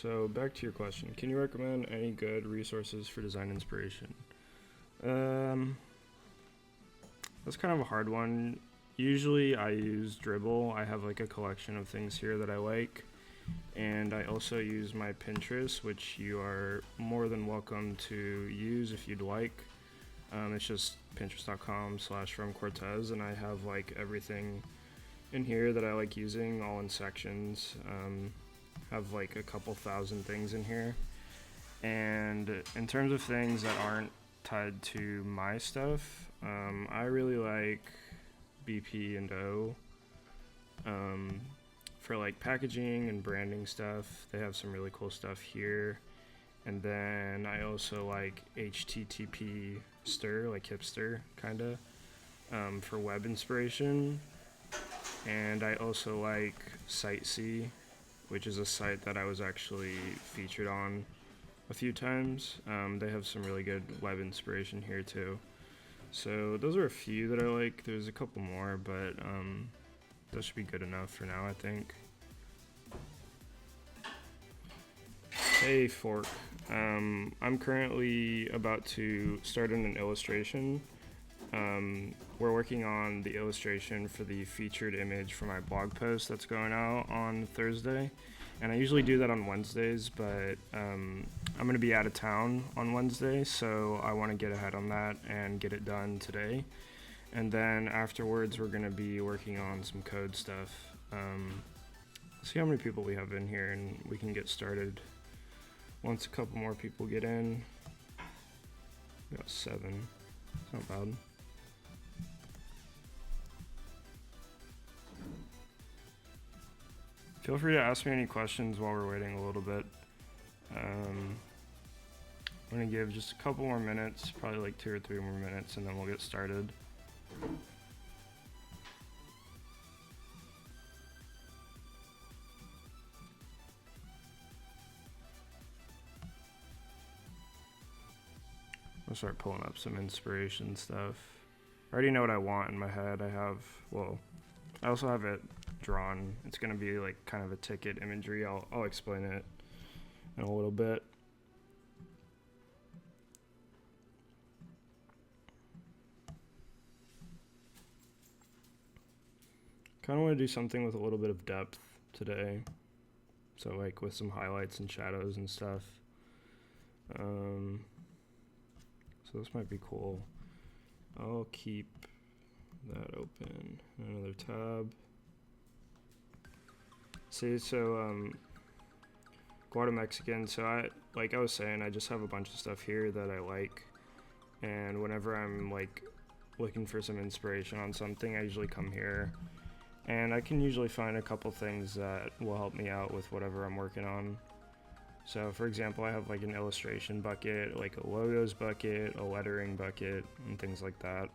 So back to your question. Can you recommend any good resources for design inspiration? Um, that's kind of a hard one. Usually I use Dribbble. I have like a collection of things here that I like. And I also use my Pinterest, which you are more than welcome to use if you'd like. It's just pinterest.com/FromCortez, and I have like everything in here that I like using, all in sections. Have like a couple thousand things in here. And in terms of things that aren't tied to my stuff, I really like BP and O. For like packaging and branding stuff, they have some really cool stuff here. And then I also like HTTP Stir, like hipster kinda, for web inspiration. And I also like Sitesea, which is a site that I was actually featured on a few times. They have some really good web inspiration here too. So those are a few that I like. There's a couple more, but that should be good enough for now, I think. Hey Fork, I'm currently about to start in an illustration. We're working on the illustration for the featured image for my blog post that's going out on Thursday. And I usually do that on Wednesdays, but I'm going to be out of town on Wednesday, so I want to get ahead on that and get it done today. And then afterwards, we're going to be working on some code stuff. See how many people we have in here, and we can get started once a couple more people get in. We got 7. It's not bad. Feel free to ask me any questions while we're waiting a little bit. I'm gonna give just a couple more minutes, probably like 2 or 3 more minutes, and then we'll get started. I'll start pulling up some inspiration stuff. I already know what I want in my head. I also have it drawn. It's gonna be like kind of a ticket imagery. I'll explain it in a little bit. Kind of want to do something with a little bit of depth today. So like with some highlights and shadows and stuff. So this might be cool. I'll keep that open. Another tab. See, so Guatemexican. So I was saying, I just have a bunch of stuff here that I like, and whenever I'm like looking for some inspiration on something, I usually come here, and I can usually find a couple things that will help me out with whatever I'm working on. So for example, I have like an illustration bucket, like a logos bucket, a lettering bucket, and things like that.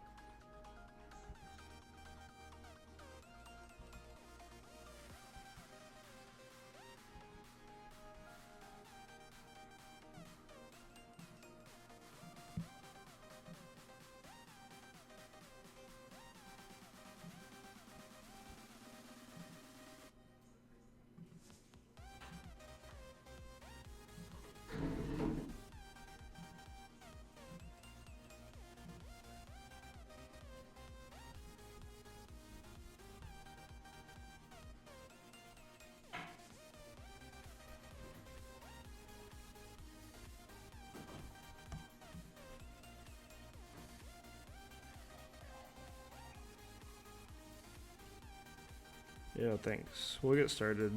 Yeah, thanks. We'll get started.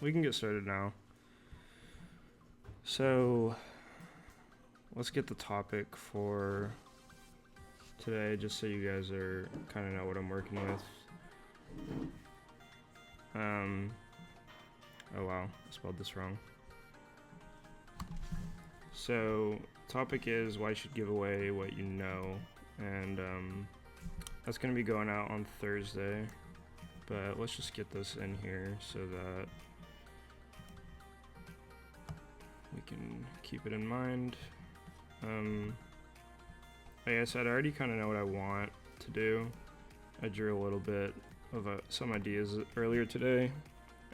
We can get started now. So, let's get the topic for today, just so you guys are kind of know what I'm working with. Oh wow, I spelled this wrong. So, topic is why you should give away what you know, and that's gonna be going out on Thursday. But let's just get this in here so that we can keep it in mind. Like I said, I already kind of know what I want to do. I drew a little bit of some ideas earlier today,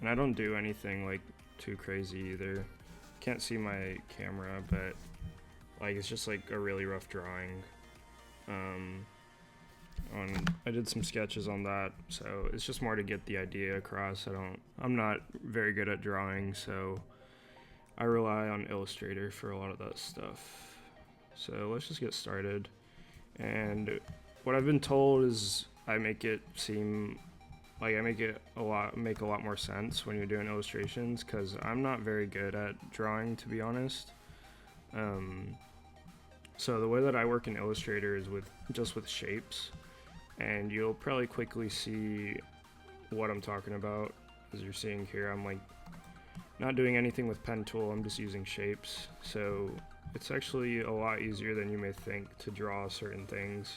and I don't do anything like too crazy either. Can't see my camera, but like it's just like a really rough drawing. I did some sketches on that, so it's just more to get the idea across. I'm not very good at drawing, so I rely on Illustrator for a lot of that stuff. So let's just get started. And what I've been told is I make it seem like make a lot more sense when you're doing illustrations, because I'm not very good at drawing, to be honest. So the way that I work in Illustrator is with shapes, and you'll probably quickly see what I'm talking about. As you're seeing here, I'm like not doing anything with pen tool, I'm just using shapes. So it's actually a lot easier than you may think to draw certain things.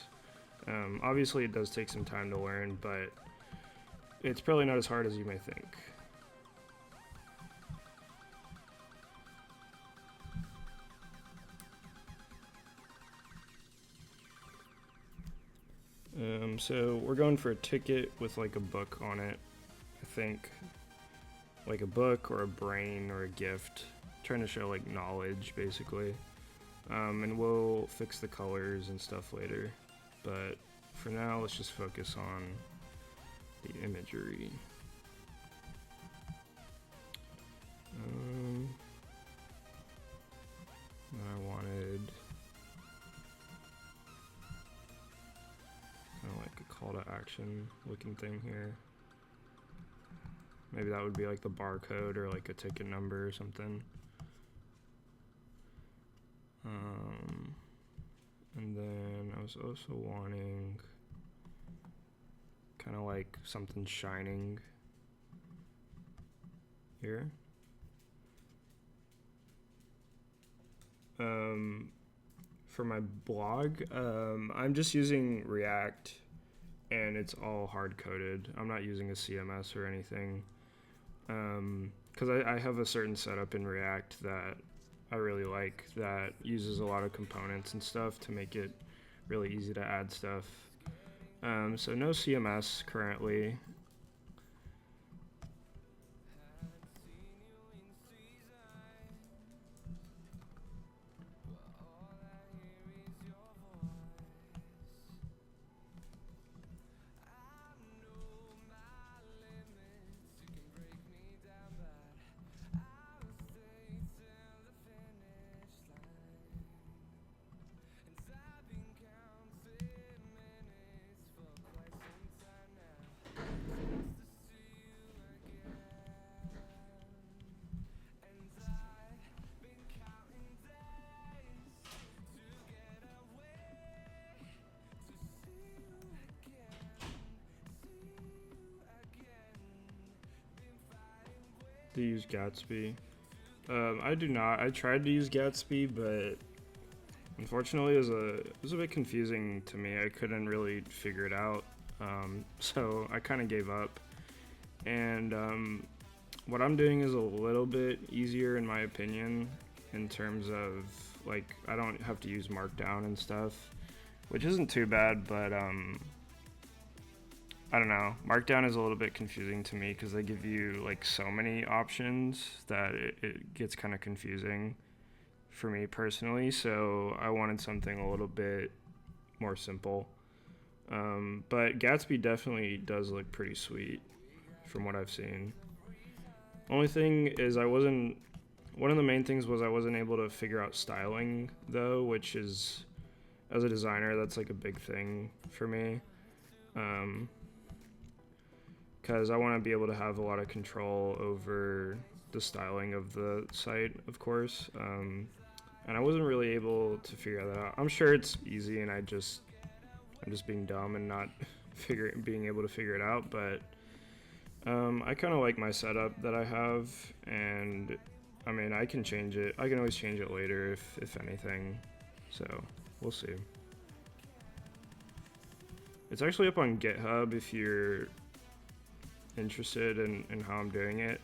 Obviously it does take some time to learn, but it's probably not as hard as you may think. So we're going for a ticket with like a book on it, I think. Like a book or a brain or a gift. Trying to show like knowledge, basically. And we'll fix the colors and stuff later. But for now, let's just focus on the imagery. I wanted kind of like a call to action looking thing here. Maybe that would be like the barcode or like a ticket number or something. And then I was also wanting kind of like something shining here. For my blog, I'm just using React, and it's all hard-coded. I'm not using a CMS or anything, because I have a certain setup in React that I really like that uses a lot of components and stuff to make it really easy to add stuff. So no CMS currently. To use Gatsby. I do not. I tried to use Gatsby, but unfortunately it was a bit confusing to me. I couldn't really figure it out, so I kind of gave up. And what I'm doing is a little bit easier in my opinion, in terms of like I don't have to use Markdown and stuff, which isn't too bad, but I don't know. Markdown is a little bit confusing to me because they give you like so many options that it gets kind of confusing for me personally. So I wanted something a little bit more simple. But Gatsby definitely does look pretty sweet from what I've seen. Only thing is one of the main things was I wasn't able to figure out styling though, which is, as a designer, that's like a big thing for me. Because I want to be able to have a lot of control over the styling of the site, of course. And I wasn't really able to figure that out. I'm sure it's easy, and I'm just being dumb and not being able to figure it out. But I kind of like my setup that I have, and I mean I can change it. I can always change it later if anything. So we'll see. It's actually up on GitHub if you're interested in how I'm doing it.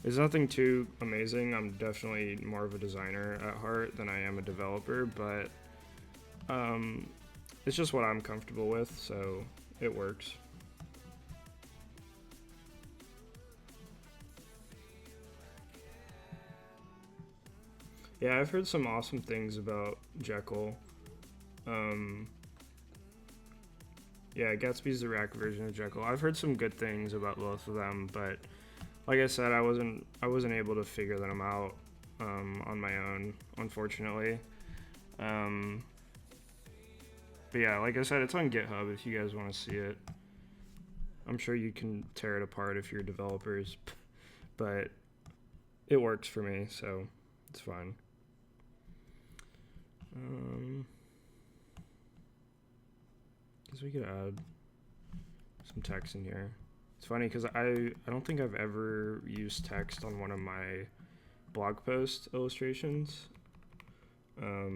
It's nothing too amazing. I'm definitely more of a designer at heart than I am a developer, but it's just what I'm comfortable with, so it works. Yeah, I've heard some awesome things about Jekyll. Um, yeah, Gatsby's the React version of Jekyll. I've heard some good things about both of them, but like I said, I wasn't able to figure them out on my own, unfortunately. Um, but yeah, like I said, it's on GitHub if you guys want to see it. I'm sure you can tear it apart if you're developers, but it works for me, so it's fine. Guess we could add some text in here. It's funny because I don't think I've ever used text on one of my blog post illustrations. I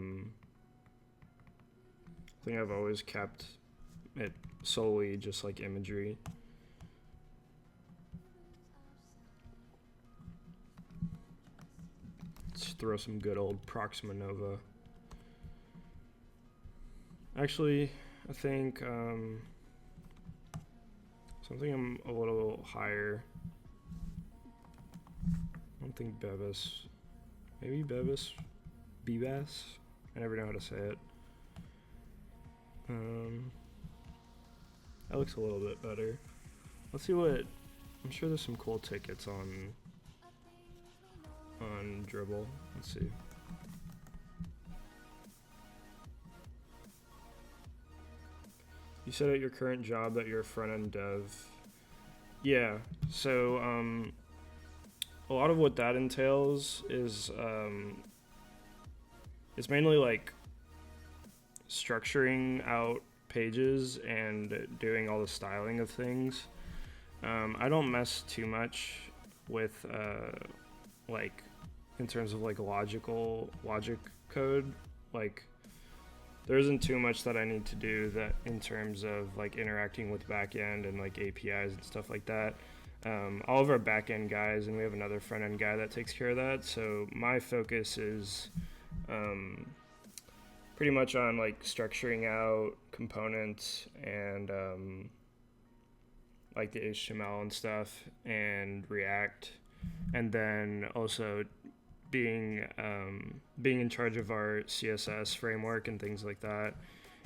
think I've always kept it solely just like imagery. Let's throw some good old Proxima Nova. Actually, I think something I'm a little higher. I don't think Bebas. Maybe Bebas? Bebas? I never know how to say it. That looks a little bit better. Let's see what. I'm sure there's some cool tickets on Dribbble. Let's see. You said at your current job that you're a front-end dev. Yeah, so a lot of what that entails is it's mainly like structuring out pages and doing all the styling of things. I don't mess too much with like in terms of like logic code. Like there isn't too much that I need to do that in terms of like interacting with backend and like APIs and stuff like that. All of our backend guys, and we have another front end guy that takes care of that. So my focus is pretty much on like structuring out components and like the HTML and stuff and React, and then also being in charge of our CSS framework and things like that,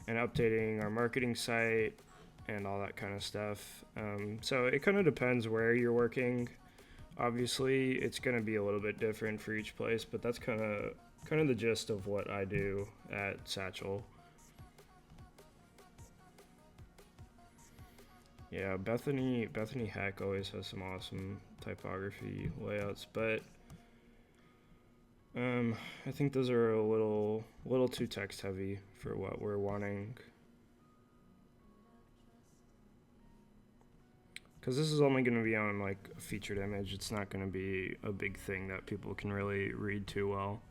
and updating our marketing site and all that kind of stuff. So it kind of depends where you're working. Obviously, it's going to be a little bit different for each place, but that's kind of the gist of what I do at Satchel. Yeah, Bethany Heck always has some awesome typography layouts, but I think those are a little too text heavy for what we're wanting. Because this is only going to be on like a featured image. It's not going to be a big thing that people can really read too well.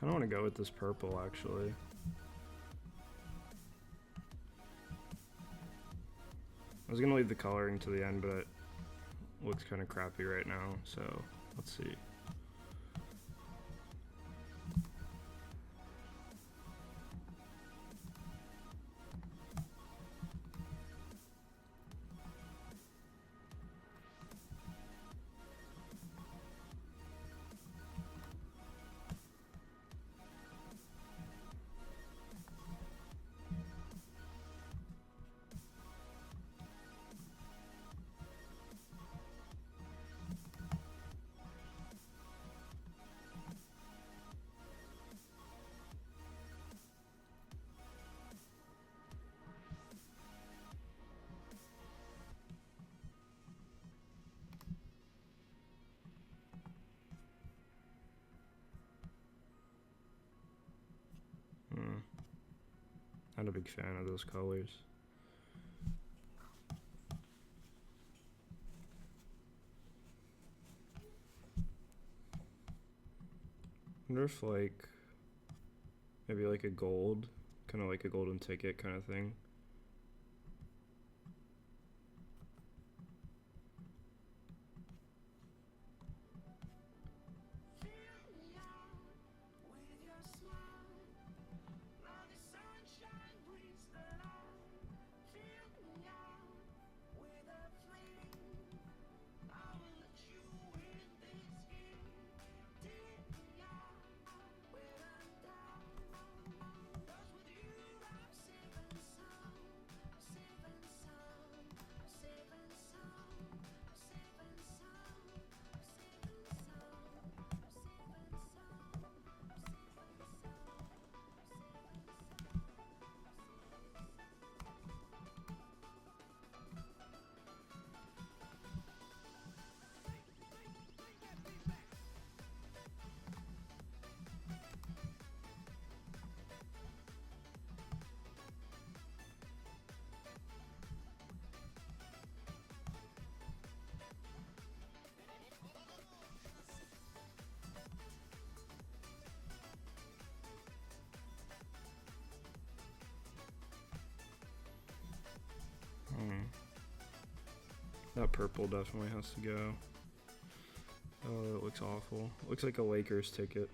I want to go with this purple actually. I was gonna leave the coloring to the end, but it looks kind of crappy right now, so let's see. Not a big fan of those colors. I wonder if like maybe like a gold, kind of like a golden ticket kind of thing. That purple definitely has to go. Oh, it looks awful. It looks like a Lakers ticket.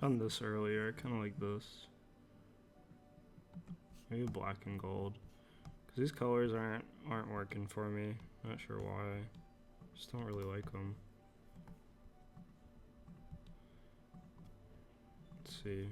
Found this earlier. I kind of like this. Maybe black and gold. Cause these colors aren't working for me. Not sure why. Just don't really like them. Let's see.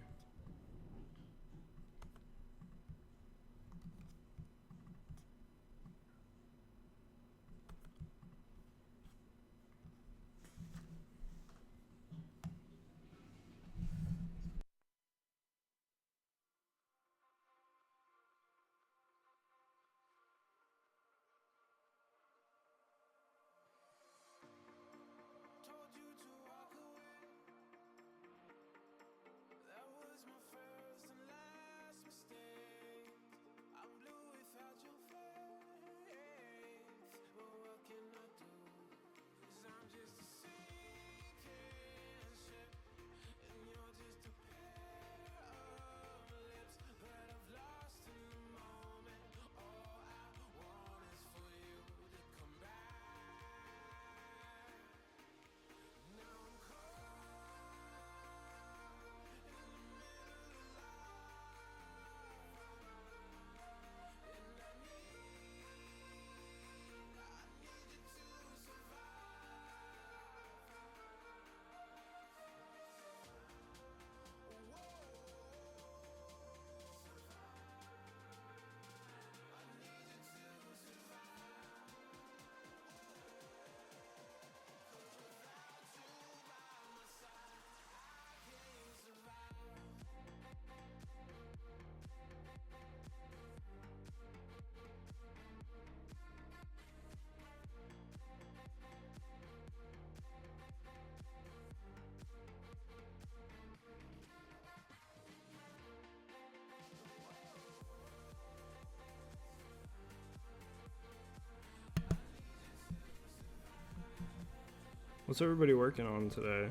What's everybody working on today?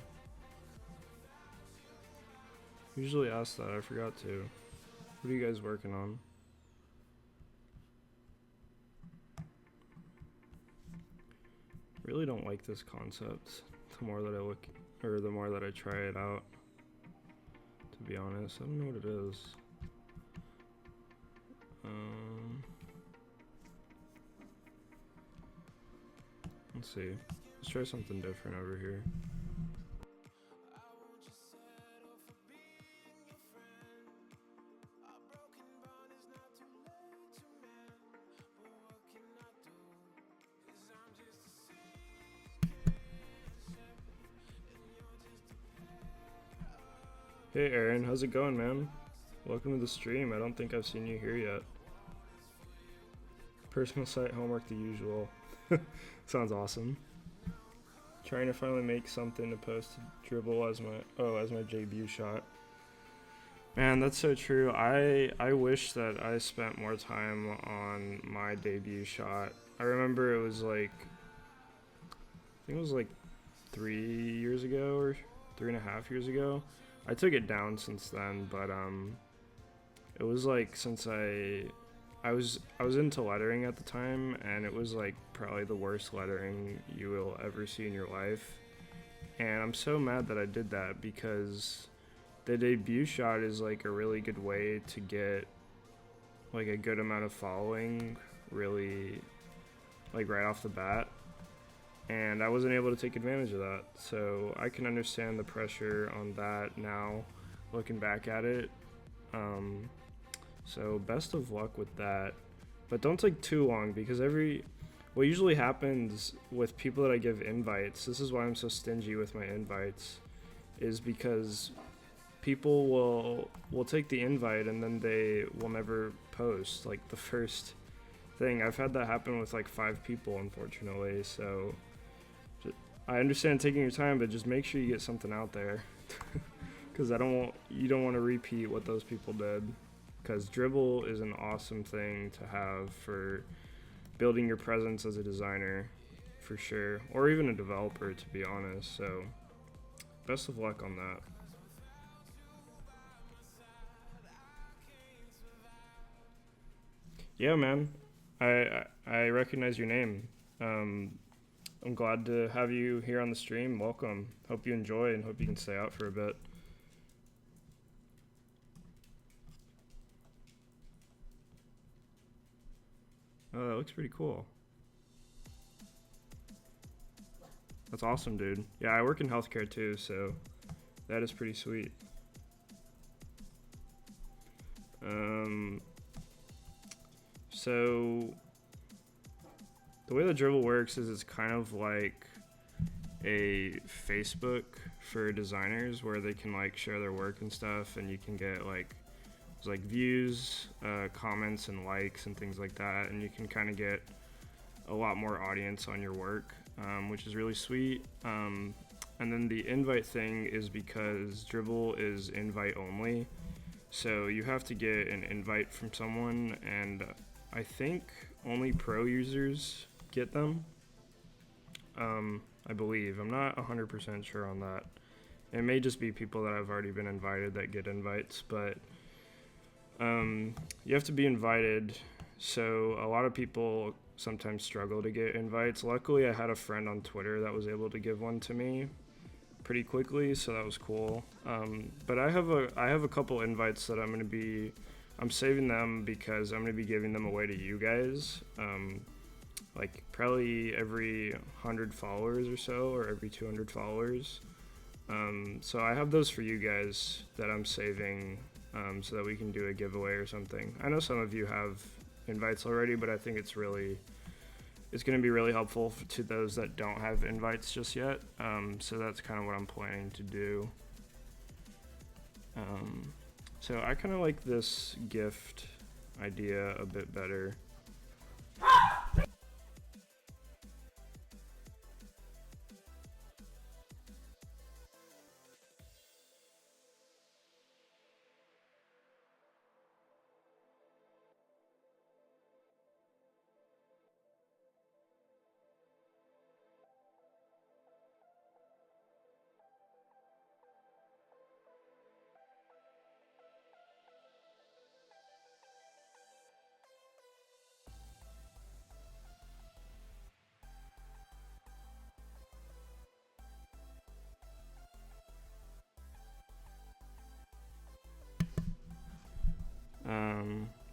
Usually ask that, I forgot to. What are you guys working on? Really don't like this concept. The more that I look, or the more that I try it out, to be honest. I don't know what it is. Let's see. Let's try something different over here. Hey Aaron, how's it going, man? Welcome to the stream. I don't think I've seen you here yet. Personal site homework, the usual. Sounds awesome. Trying to finally make something to post to dribble as my debut shot. Man, that's so true. I wish that I spent more time on my debut shot I remember it was like, I think it was like 3 years ago or 3.5 years ago. I took it down since then, but it was like since I was into lettering at the time, and it was like probably the worst lettering you will ever see in your life. And I'm so mad that I did that because the debut shot is like a really good way to get like a good amount of following really like right off the bat, and I wasn't able to take advantage of that. So I can understand the pressure on that now, looking back at it. Um, so best of luck with that, but don't take too long because what usually happens with people that I give invites. This is why I'm so stingy with my invites, is because people will take the invite and then they will never post like the first thing. I've had that happen with like 5 people, unfortunately. So I understand taking your time, but just make sure you get something out there, because you don't want to repeat what those people did. Because Dribbble is an awesome thing to have for building your presence as a designer, for sure, or even a developer, to be honest. So best of luck on that. Yeah, man. I recognize your name. I'm glad to have you here on the stream. Welcome. Hope you enjoy and hope you can stay out for a bit. Oh, that looks pretty cool. That's awesome, dude. Yeah, I work in healthcare too, so that is pretty sweet. So the way that Dribbble works is it's kind of like a Facebook for designers where they can like share their work and stuff, and you can get like views, comments, and likes and things like that, and you can kind of get a lot more audience on your work, which is really sweet. And then the invite thing is because Dribbble is invite only, so you have to get an invite from someone, and I think only pro users get them. I believe. I'm not 100% sure on that. It may just be people that have already been invited that get invites, but you have to be invited. So a lot of people sometimes struggle to get invites. Luckily, I had a friend on Twitter that was able to give one to me pretty quickly, so that was cool. But I have a couple invites that I'm saving them because I'm gonna be giving them away to you guys. Like probably every 100 followers or so, or every 200 followers. So I have those for you guys that I'm saving, so that we can do a giveaway or something. I know some of you have invites already, but I think it's going to be really helpful to those that don't have invites just yet. So that's kind of what I'm planning to do. So I kind of like this gift idea a bit better.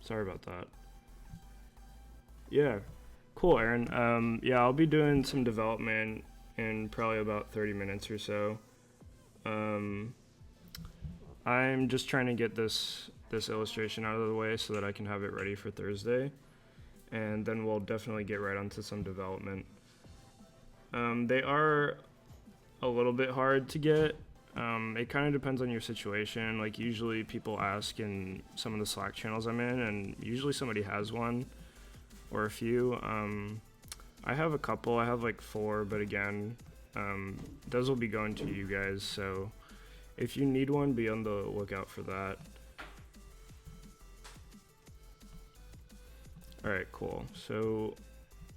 Sorry about that. Yeah, cool, Aaron. Yeah, I'll be doing some development in probably about 30 minutes or so. I'm just trying to get this illustration out of the way so that I can have it ready for Thursday, and then we'll definitely get right onto some development. They are a little bit hard to get. It kind of depends on your situation. Like usually people ask in some of the Slack channels I'm in, and usually somebody has one or a few. I have a couple. I have like 4, but again, those will be going to you guys. So if you need one, be on the lookout for that. All right, cool. So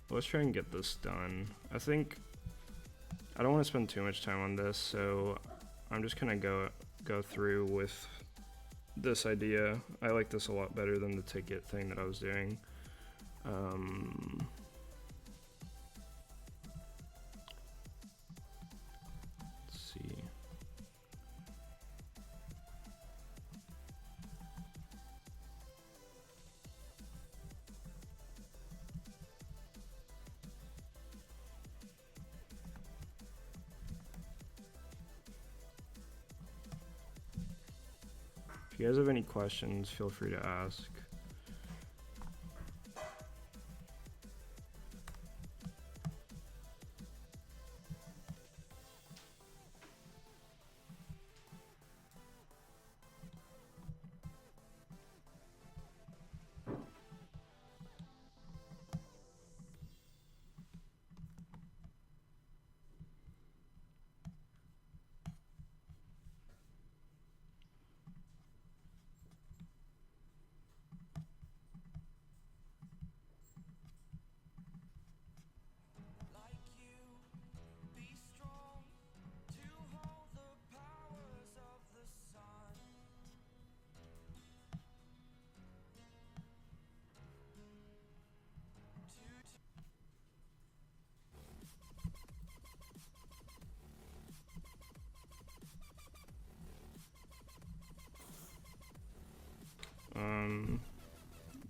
let's try and get this done. I think I don't want to spend too much time on this, so I'm just gonna go through with this idea. I like this a lot better than the ticket thing that I was doing. Let's see. If you guys have any questions, feel free to ask.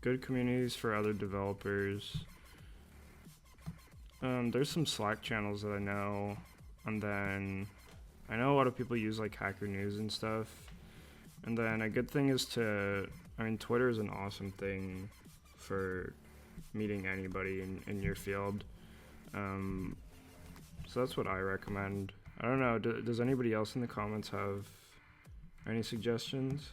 Good communities for other developers. There's some Slack channels that I know, and then I know a lot of people use like Hacker News and stuff. And then a good thing is Twitter is an awesome thing for meeting anybody in your field. So that's what I recommend. I don't know, does anybody else in the comments have any suggestions?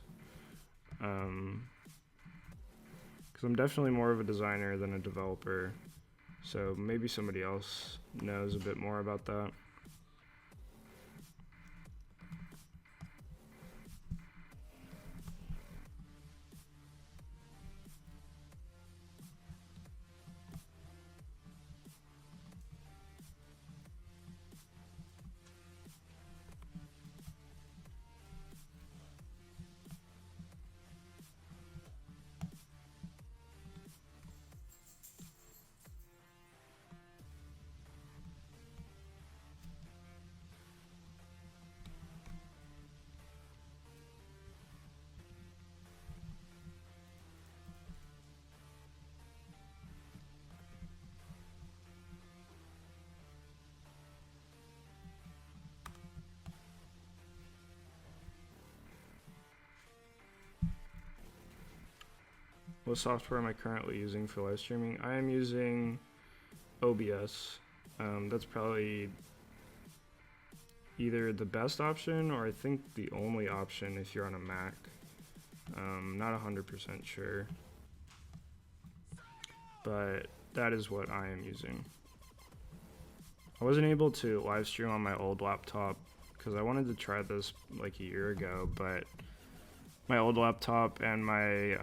Because I'm definitely more of a designer than a developer, so maybe somebody else knows a bit more about that. What software am I currently using for live streaming? I am using OBS. That's probably either the best option or I think the only option if you're on a Mac. Not 100% sure, but that is what I am using. I wasn't able to live stream on my old laptop because I wanted to try this like a year ago, but my old laptop and my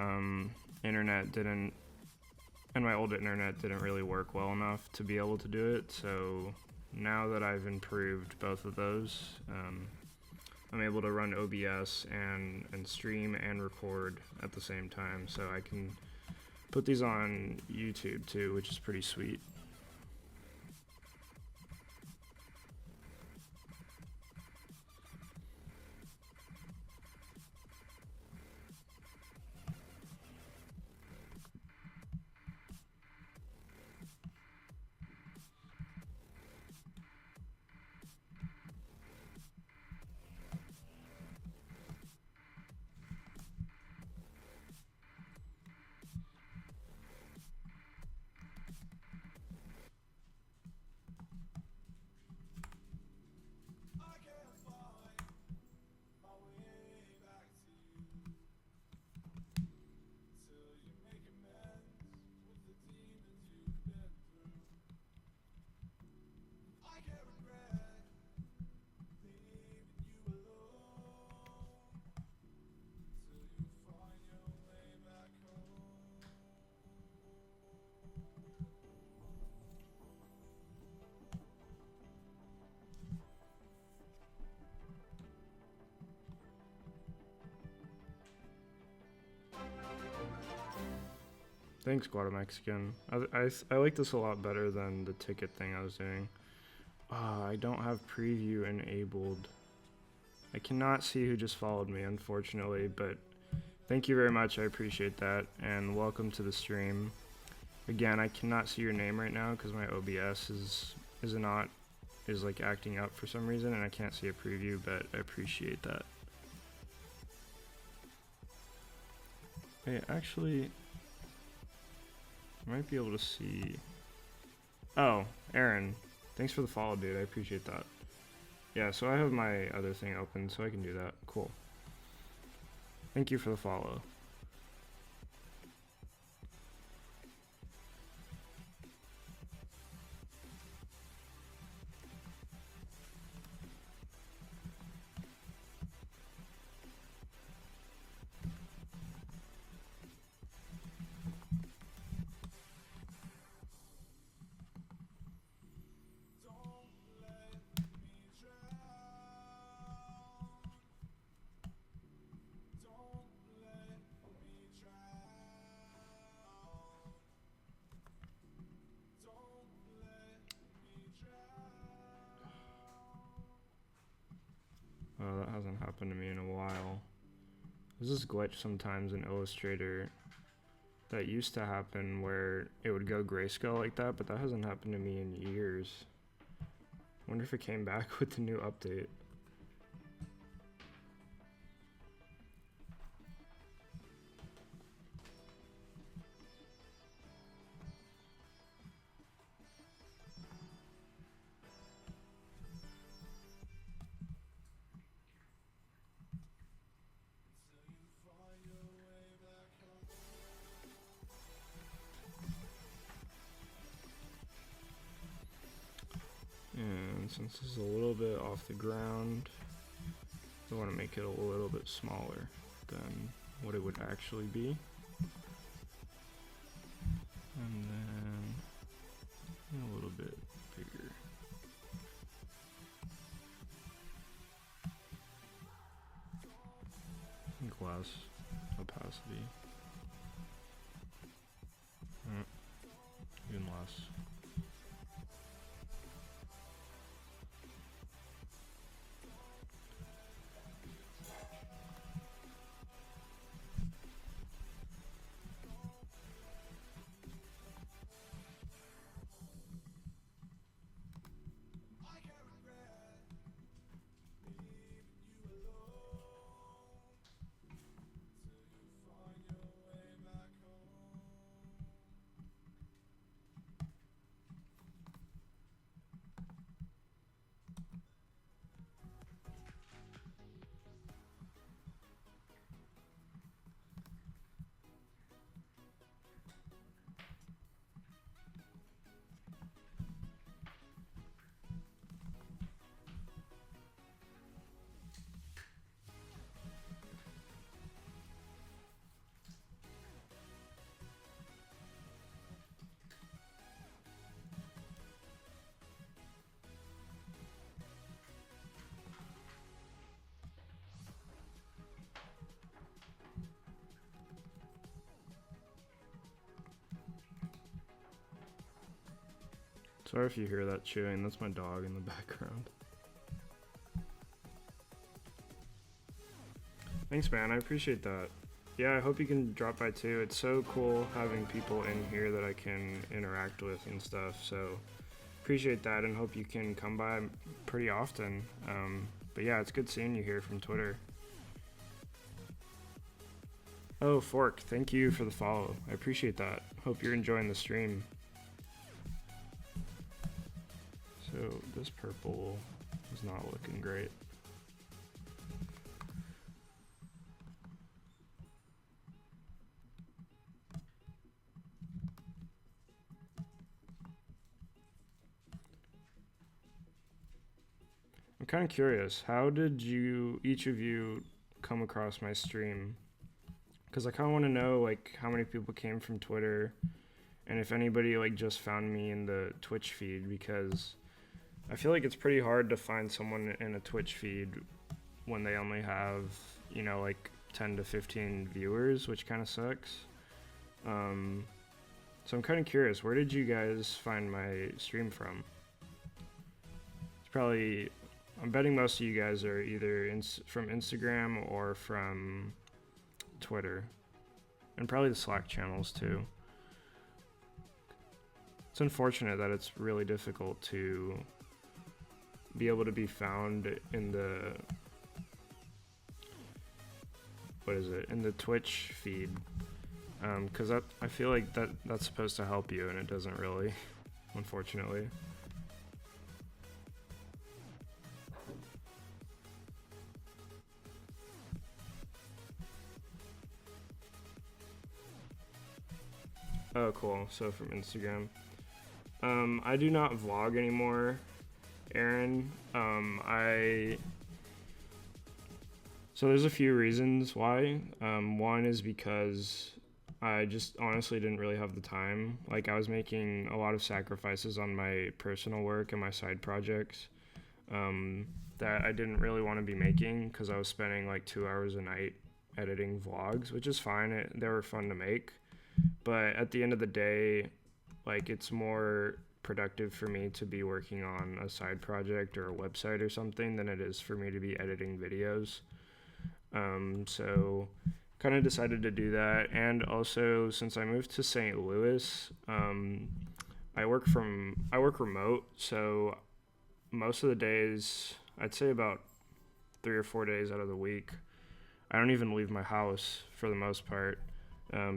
my old internet didn't really work well enough to be able to do it. So now that I've improved both of those, I'm able to run OBS and stream and record at the same time, so I can put these on YouTube too, which is pretty sweet. Thanks, Guatemexican. I like this a lot better than the ticket thing I was doing. I don't have preview enabled. I cannot see who just followed me, unfortunately, but thank you very much. I appreciate that, and welcome to the stream. Again, I cannot see your name right now because my OBS is like acting up for some reason, and I can't see a preview, but I appreciate that. Hey, actually, I might be able to see. Oh, Aaron, thanks for the follow, dude. I appreciate that. Yeah, so I have my other thing open, so I can do that. Cool. Thank you for the follow. Oh, that hasn't happened to me in a while. There's this glitch sometimes in Illustrator that used to happen where it would go grayscale like that, but that hasn't happened to me in years. Wonder if it came back with the new update. And since this is a little bit off the ground, I want to make it a little bit smaller than what it would actually be. And then a little bit bigger. Glass opacity. Even less. Sorry if you hear that chewing, that's my dog in the background. Thanks, man, I appreciate that. Yeah, I hope you can drop by too. It's so cool having people in here that I can interact with and stuff, so appreciate that and hope you can come by pretty often. But yeah, it's good seeing you here from Twitter. Oh, Fork, thank you for the follow. I appreciate that. Hope you're enjoying the stream. So this purple is not looking great. I'm kind of curious, how did each of you come across my stream? Because I kind of want to know like how many people came from Twitter and if anybody like just found me in the Twitch feed, because I feel like it's pretty hard to find someone in a Twitch feed when they only have, you know, like 10 to 15 viewers, which kind of sucks. So I'm kind of curious, where did you guys find my stream from? It's probably, I'm betting most of you guys are either from Instagram or from Twitter, and probably the Slack channels too. It's unfortunate that it's really difficult to be able to be found in the, what is it, in the Twitch feed, because I feel like that's supposed to help you, and it doesn't really, unfortunately. Oh, cool. So from Instagram. I do not vlog anymore, Aaron. So there's a few reasons why. One is because I just honestly didn't really have the time. Like, I was making a lot of sacrifices on my personal work and my side projects that I didn't really want to be making because I was spending like 2 hours a night editing vlogs, which is fine. They were fun to make. But at the end of the day, like, it's more productive for me to be working on a side project or a website or something than it is for me to be editing videos. So kind of decided to do that. And also, since I moved to St. Louis, I work remote. So most of the days, I'd say about 3 or 4 days out of the week, I don't even leave my house for the most part,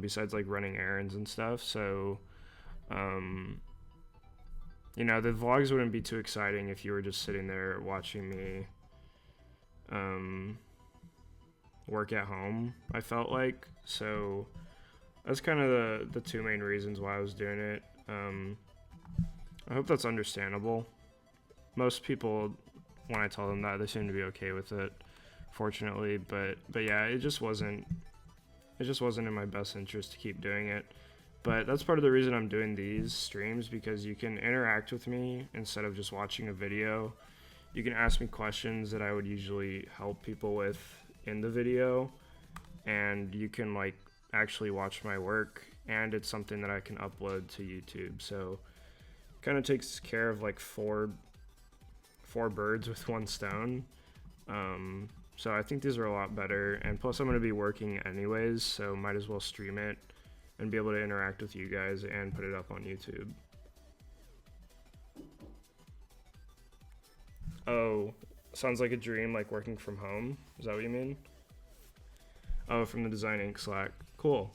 besides like running errands and stuff. So, you know, the vlogs wouldn't be too exciting if you were just sitting there watching me work at home, I felt like. So that's kind of the two main reasons why I was doing it. I hope that's understandable. Most people, when I tell them that, they seem to be okay with it, fortunately. But yeah, it just wasn't in my best interest to keep doing it. But that's part of the reason I'm doing these streams, because you can interact with me instead of just watching a video. You can ask me questions that I would usually help people with in the video, and you can like actually watch my work, and it's something that I can upload to YouTube. So kind of takes care of like four birds with one stone. So I think these are a lot better, and plus I'm going to be working anyways, so might as well stream it and be able to interact with you guys and put it up on YouTube. Oh, sounds like a dream, like working from home. Is that what you mean? Oh, from the Design Inc. Slack. Cool.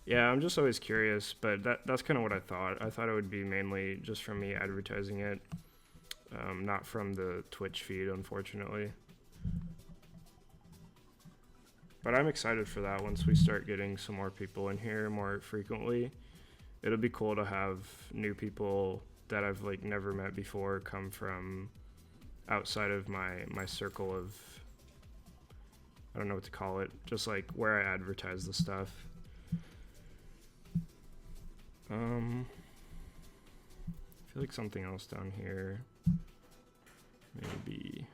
Yeah, I'm just always curious, but that's kind of what I thought. I thought it would be mainly just from me advertising it, not from the Twitch feed, unfortunately. But I'm excited for that once we start getting some more people in here more frequently. It'll be cool to have new people that I've like never met before come from outside of my circle of, I don't know what to call it, just like where I advertise the stuff. I feel like something else down here. Maybe.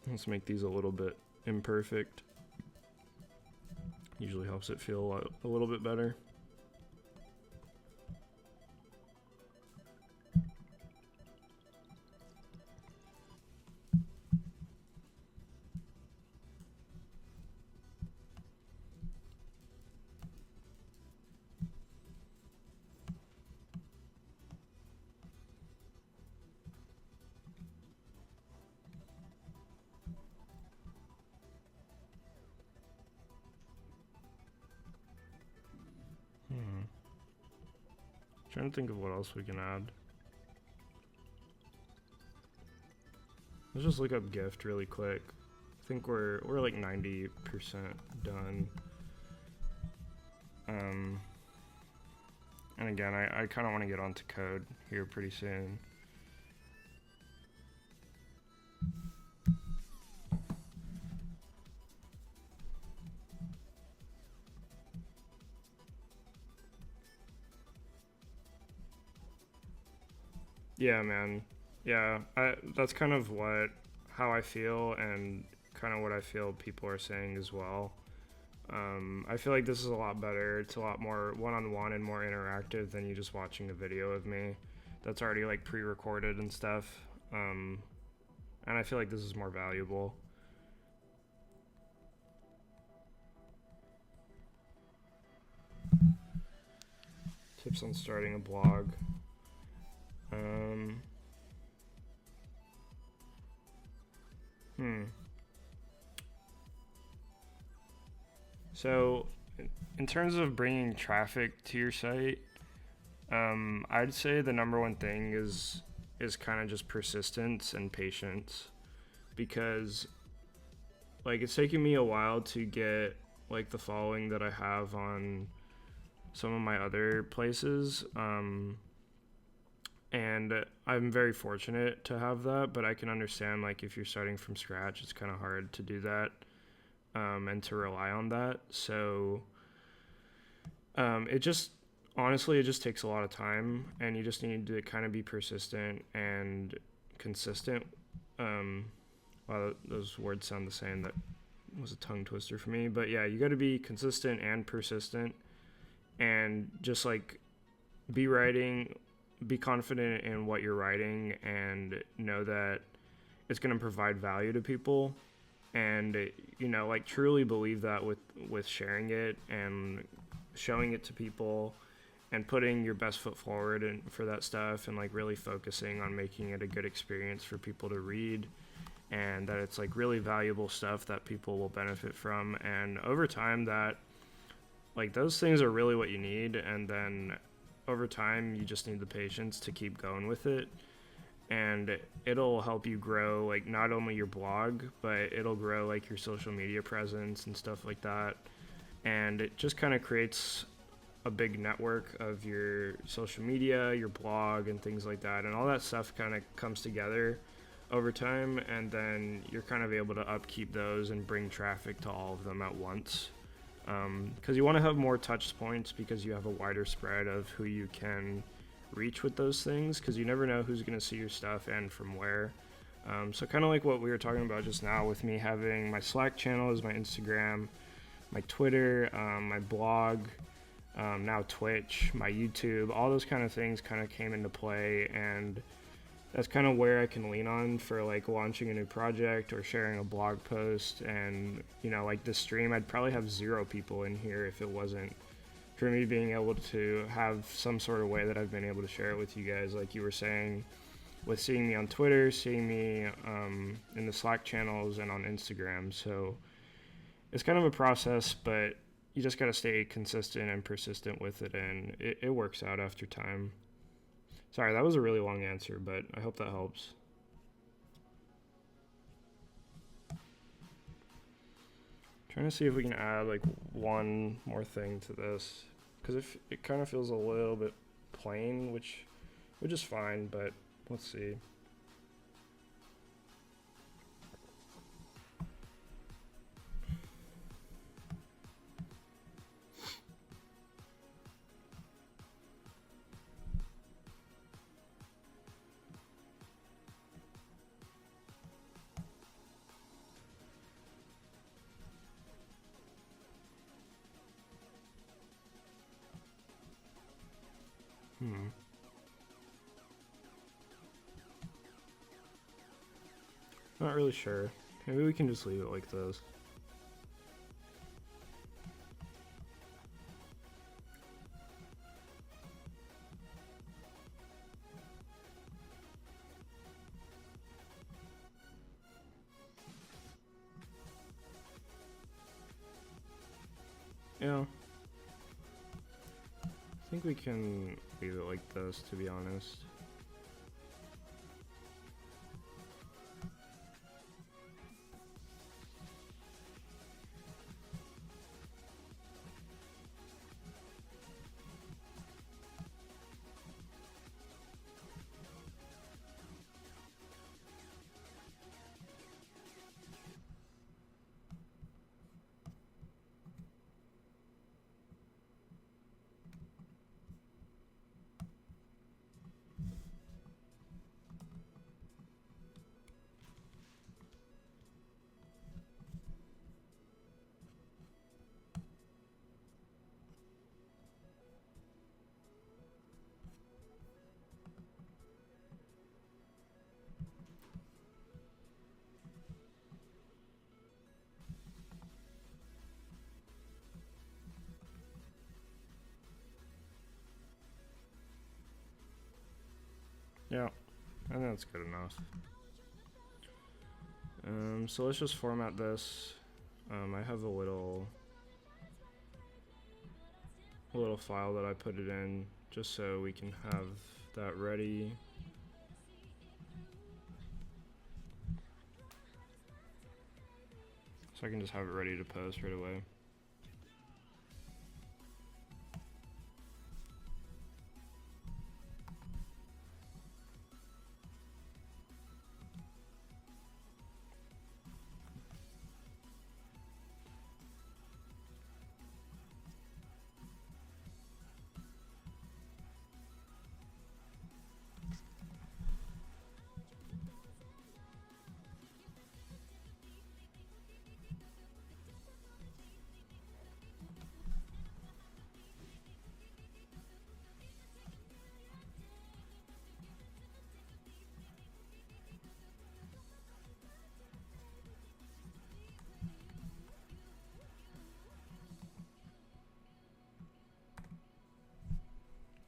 Let's make these a little bit imperfect. Usually helps it feel a little bit better. Trying to think of what else we can add. Let's just look up gift really quick. I think we're like 90% done. And again, I kind of want to get onto code here pretty soon. Yeah, man. Yeah, that's kind of what how I feel and kind of what I feel people are saying as well. I feel like this is a lot better. It's a lot more one-on-one and more interactive than you just watching a video of me that's already like pre-recorded and stuff. And I feel like this is more valuable. Tips on starting a blog. So, in terms of bringing traffic to your site, I'd say the number one thing is kind of just persistence and patience, because like it's taken me a while to get like the following that I have on some of my other places. And I'm very fortunate to have that, but I can understand like if you're starting from scratch, it's kind of hard to do that, and to rely on that. So it just honestly, it just takes a lot of time, and you just need to kind of be persistent and consistent. Wow, those words sound the same. That was a tongue twister for me, but yeah, you got to be consistent and persistent, and just like be writing, be confident in what you're writing, and know that it's going to provide value to people, and like truly believe that with sharing it and showing it to people and putting your best foot forward and for that stuff, and like really focusing on making it a good experience for people to read, and that it's like really valuable stuff that people will benefit from. And over time, that like those things are really what you need, and then over time you just need the patience to keep going with it, and it'll help you grow like not only your blog, but it'll grow like your social media presence and stuff like that. And it just kind of creates a big network of your social media, your blog, and things like that, and all that stuff kind of comes together over time, and then you're kind of able to upkeep those and bring traffic to all of them at once, because you want to have more touch points, because you have a wider spread of who you can reach with those things, because you never know who's going to see your stuff and from where. So kind of like what we were talking about just now with me having my Slack channel as my Instagram, my Twitter, my blog, now Twitch, my YouTube, all those kind of things kind of came into play, and that's kind of where I can lean on for like launching a new project or sharing a blog post. And like this stream, I'd probably have 0 people in here if it wasn't for me being able to have some sort of way that I've been able to share it with you guys, like you were saying, with seeing me on Twitter, seeing me in the Slack channels and on Instagram. So it's kind of a process, but you just got to stay consistent and persistent with it, and it works out after time. Sorry, that was a really long answer, but I hope that helps. Trying to see if we can add like one more thing to this, because it kind of feels a little bit plain, which is fine, but let's see. Not really sure. Maybe we can just leave it like this. Yeah. I think we can leave it like this, to be honest. Yeah, I think that's good enough. So let's just format this. I have a little file that I put it in just so we can have that ready. So I can just have it ready to post right away.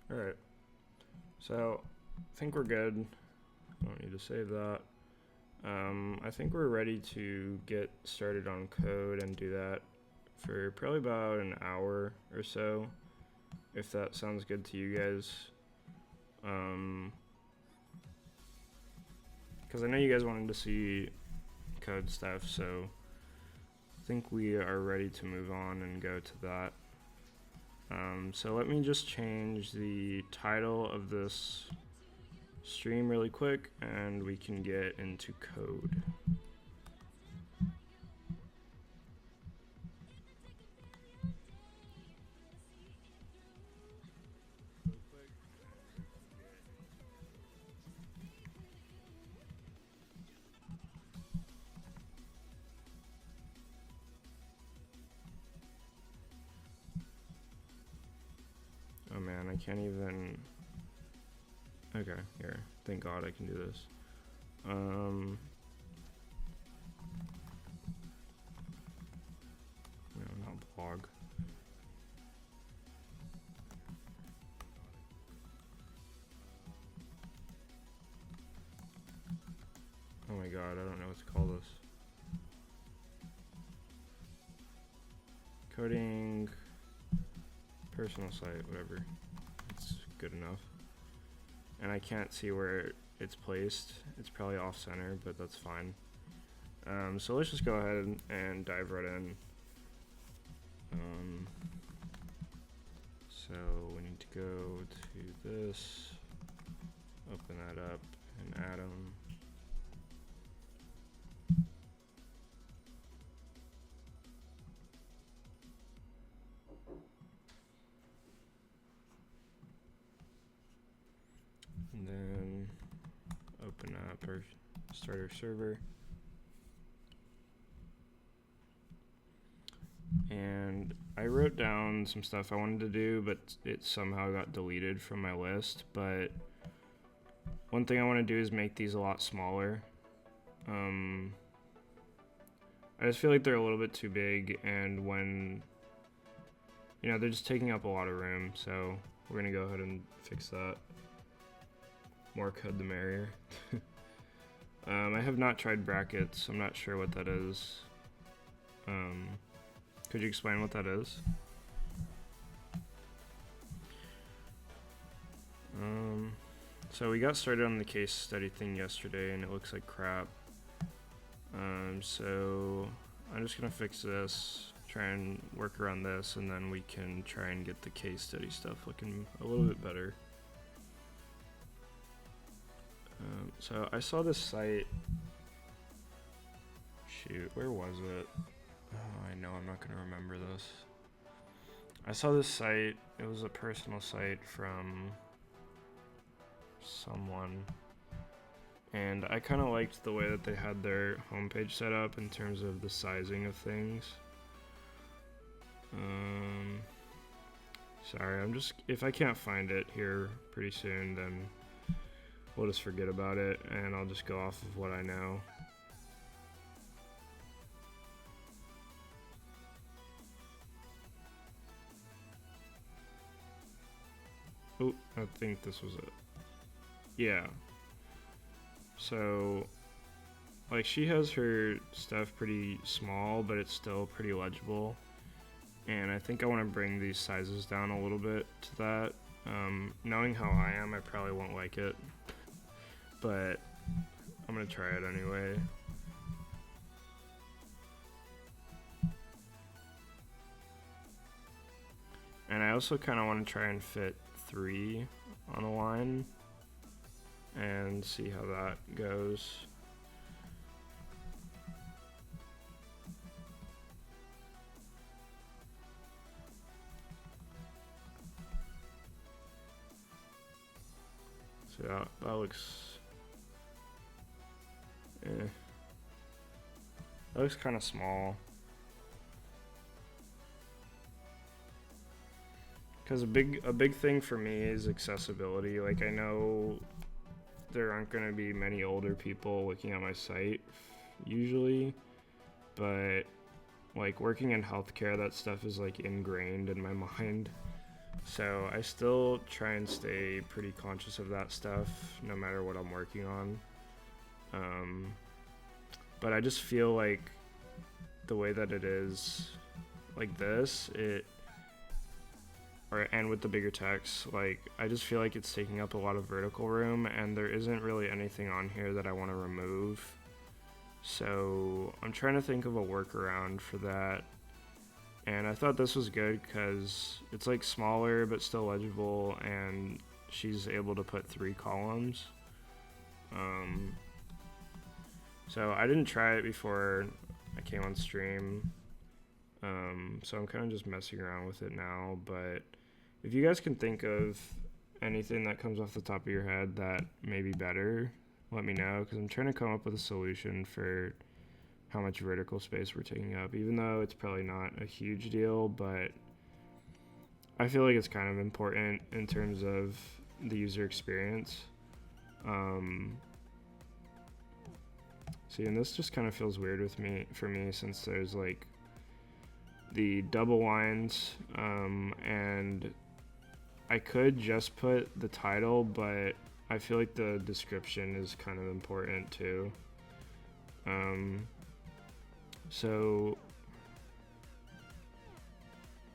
Alright, so I think we're good. I don't need to save that. I think we're ready to get started on code and do that for probably about an hour or so, if that sounds good to you guys. Because I know you guys wanted to see code stuff, so I think we are ready to move on and go to that. So let me just change the title of this stream really quick and we can get into code. Oh man, I can't even. Okay, here. Thank God I can do this. No, not blog. Oh my God, I don't know what to call this. Coding personal site, whatever. It's good enough. And I can't see where it's placed. It's probably off center, but that's fine. So let's just go ahead and dive right in. So we need to go to this, open that up, and add them. And then open up our starter server. And I wrote down some stuff I wanted to do, but it somehow got deleted from my list. But one thing I want to do is make these a lot smaller. I just feel like they're a little bit too big, and when, you know, they're just taking up a lot of room, so we're gonna go ahead and fix that. More code the merrier. I have not tried brackets. I'm not sure what that is. Could you explain what that is? So we got started on the case study thing yesterday and it looks like crap. So I'm just gonna fix this, try and work around this, and then we can try and get the case study stuff looking a little bit better. So I saw this site. Shoot, where was it? Oh, I know I'm not gonna remember this. I saw this site. It was a personal site from someone, and I kind of liked the way that they had their homepage set up in terms of the sizing of things. Sorry, if I can't find it here pretty soon, then we'll just forget about it and I'll just go off of what I know. Oh, I think this was it. Yeah, So, like, she has her stuff pretty small, but it's still pretty legible. And I think I want to bring these sizes down a little bit to that. Knowing how I am, I probably won't like it, but I'm gonna try it anyway. And I also kind of want to try and fit 3 on a line and see how that goes. So that looks, that looks kind of small. Because a big thing for me is accessibility. Like, I know there aren't going to be many older people looking at my site usually, but like working in healthcare, that stuff is like ingrained in my mind. So I still try and stay pretty conscious of that stuff no matter what I'm working on. But I just feel like the way that it is like this, and with the bigger text, like, I just feel like it's taking up a lot of vertical room, and there isn't really anything on here that I want to remove. So I'm trying to think of a workaround for that. And I thought this was good because it's like smaller but still legible, and she's able to put 3 columns. So I didn't try it before I came on stream. So I'm kind of just messing around with it now, but if you guys can think of anything that comes off the top of your head that may be better, let me know, because I'm trying to come up with a solution for how much vertical space we're taking up, even though it's probably not a huge deal, but I feel like it's kind of important in terms of the user experience. See, and this just kind of feels weird for me since there's like the double lines, and I could just put the title, but I feel like the description is kind of important too. So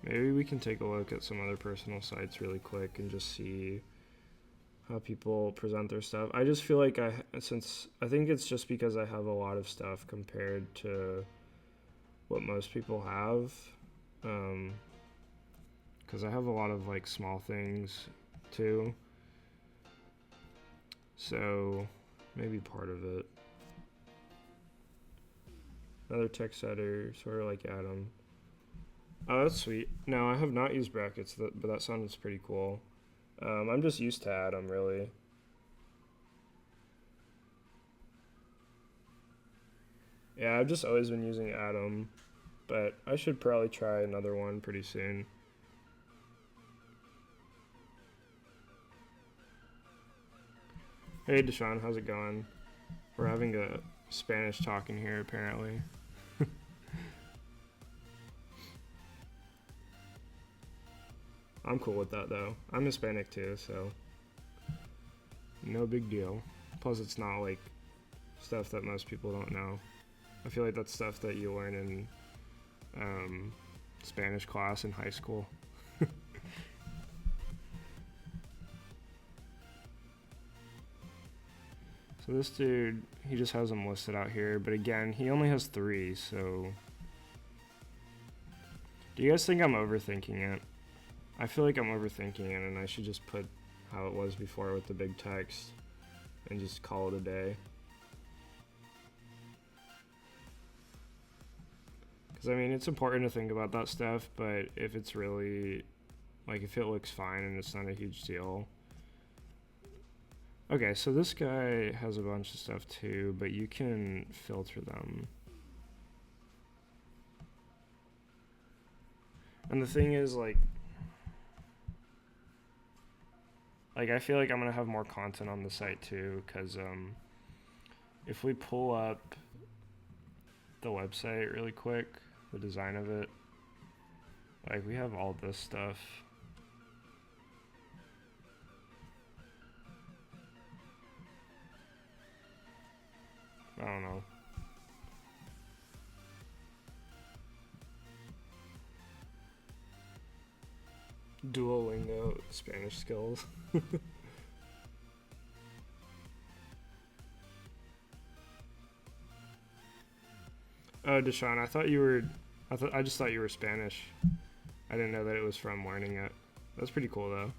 maybe we can take a look at some other personal sites really quick and just see how people present their stuff. I just feel like I think it's just because I have a lot of stuff compared to what most people have, because I have a lot of like small things too, so maybe part of it. Another text editor, sort of like Atom. Oh, that's sweet. No, I have not used brackets, but that sounds pretty cool. I'm just used to Atom, really. Yeah, I've just always been using Atom, but I should probably try another one pretty soon. Hey, Deshaun, how's it going? We're having a Spanish talk in here, apparently. I'm cool with that, though. I'm Hispanic, too, so no big deal. Plus, it's not, like, stuff that most people don't know. I feel like that's stuff that you learn in Spanish class in high school. So this dude, he just has them listed out here, but again, he only has 3, so... Do you guys think I'm overthinking it? I feel like I'm overthinking it, and I should just put how it was before with the big text and just call it a day. Because, I mean, it's important to think about that stuff, but if it's really, like, if it looks fine and it's not a huge deal. Okay, so this guy has a bunch of stuff too, but you can filter them. And the thing is, like I feel like I'm gonna have more content on the site too, because if we pull up the website really quick, the design of it, like, we have all this stuff. I don't know. Duolingo Spanish skills. Oh, Deshaun, I just thought you were Spanish. I didn't know that it was from learning it. That's pretty cool though.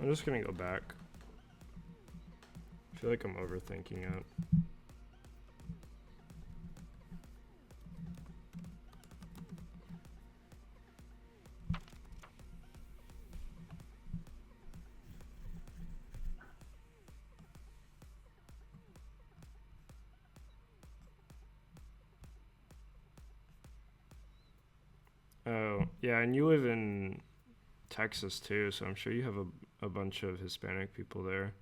I'm just gonna go back. I feel like I'm overthinking it. Oh, yeah, and you live in Texas too, so I'm sure you have a bunch of Hispanic people there.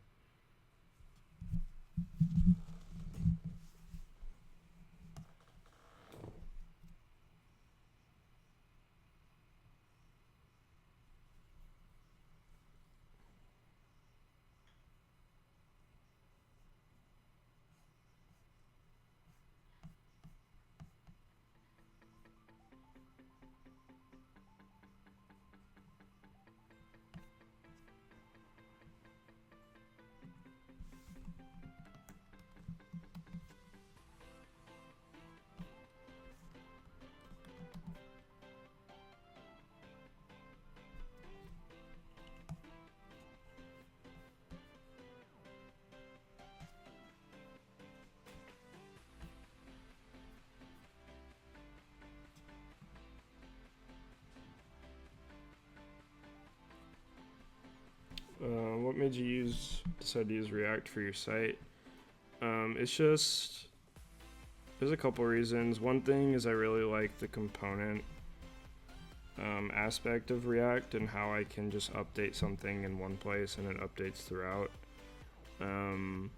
What made you decide to use React for your site? It's just there's a couple reasons. One thing is I really like the component aspect of React and how I can just update something in one place and it updates throughout. And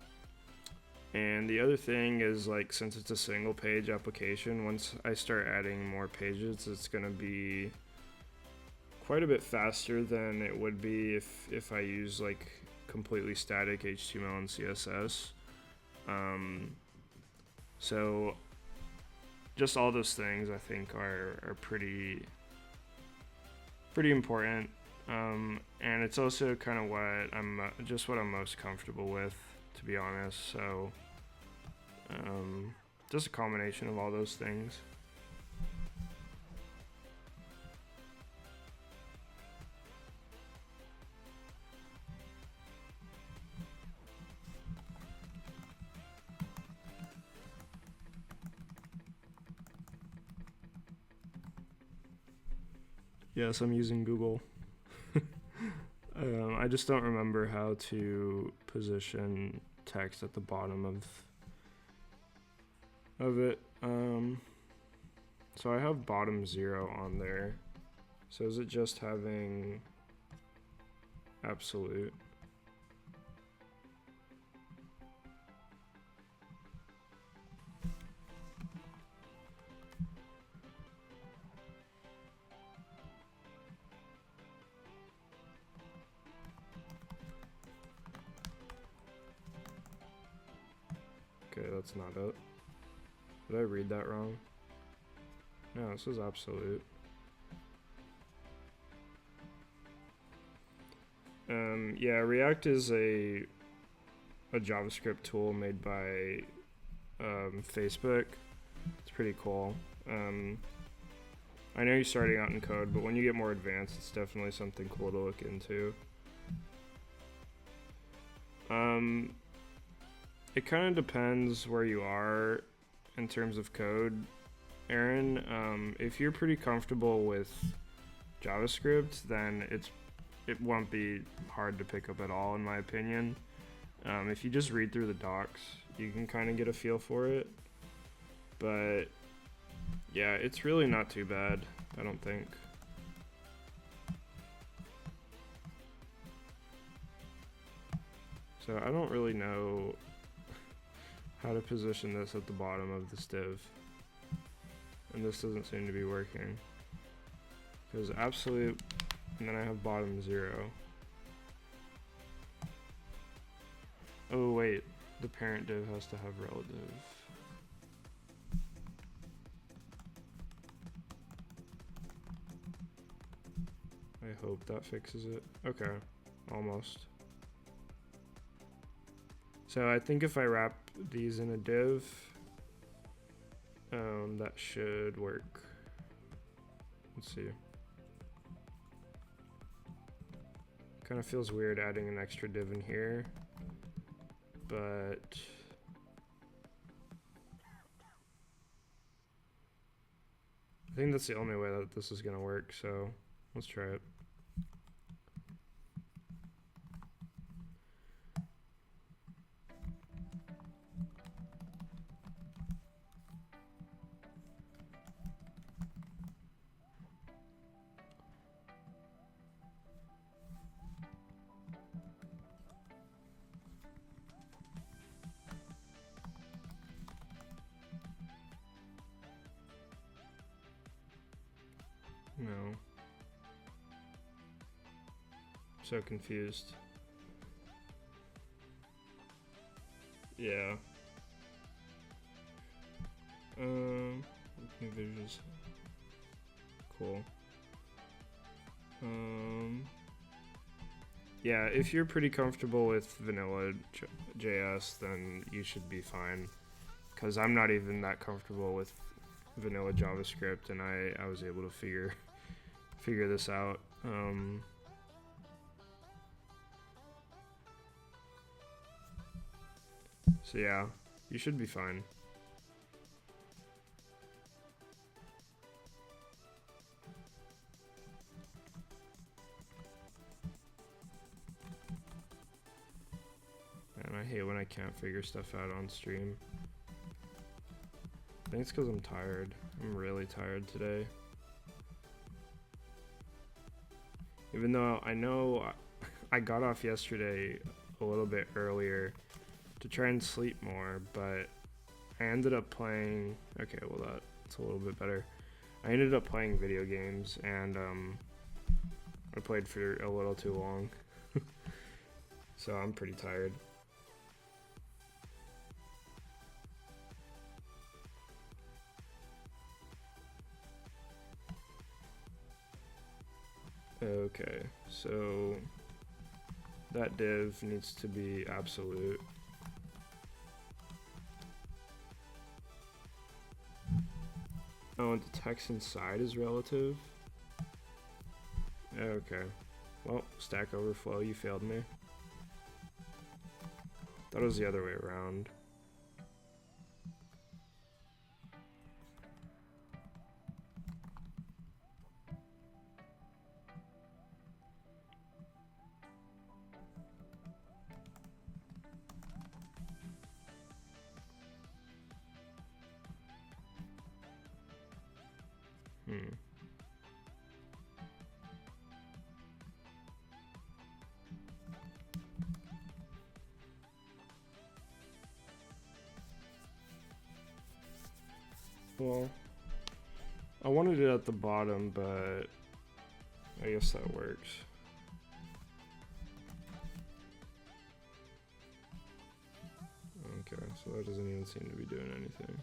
the other thing is, like, since it's a single page application, once I start adding more pages, it's gonna be quite a bit faster than it would be if I use like completely static HTML and CSS. So just all those things I think are pretty important. And it's also kind of what I'm most comfortable with, to be honest. So just a combination of all those things. Yes, I'm using Google. I just don't remember how to position text at the bottom of it. So I have bottom 0 on there. So is it just having absolute? Okay, that's not it. Did I read that wrong? No, this is absolute. Yeah, React is a JavaScript tool made by Facebook. It's pretty cool. I know you're starting out in code, but when you get more advanced, it's definitely something cool to look into. It kind of depends where you are in terms of code, Aaron. If you're pretty comfortable with JavaScript, then it won't be hard to pick up at all, in my opinion. If you just read through the docs, you can kind of get a feel for it. But yeah, it's really not too bad, I don't think. So I don't really know how to position this at the bottom of this div. And this doesn't seem to be working. Because absolute, and then I have bottom 0. Oh wait, the parent div has to have relative. I hope that fixes it. Okay, almost. So I think if I wrap these in a div, that should work. Let's see. Kind of feels weird adding an extra div in here, but I think that's the only way that this is gonna work, so let's try it. No. So confused. Yeah. New visuals. Cool. Yeah, if you're pretty comfortable with vanilla JS, then you should be fine. Because I'm not even that comfortable with vanilla JavaScript, and I was able to figure this out. So yeah, you should be fine. And I hate when I can't figure stuff out on stream. I think it's because I'm tired. I'm really tired today. Even though I know I got off yesterday a little bit earlier to try and sleep more, but I ended up playing, okay, well that's a little bit better. I ended up playing video games, and I played for a little too long. So I'm pretty tired. Okay, so that div needs to be absolute. Oh, and the text inside is relative? Okay. Well, Stack Overflow, you failed me. Thought it was the other way around. Well, I wanted it at the bottom, but I guess that works. Okay, so that doesn't even seem to be doing anything.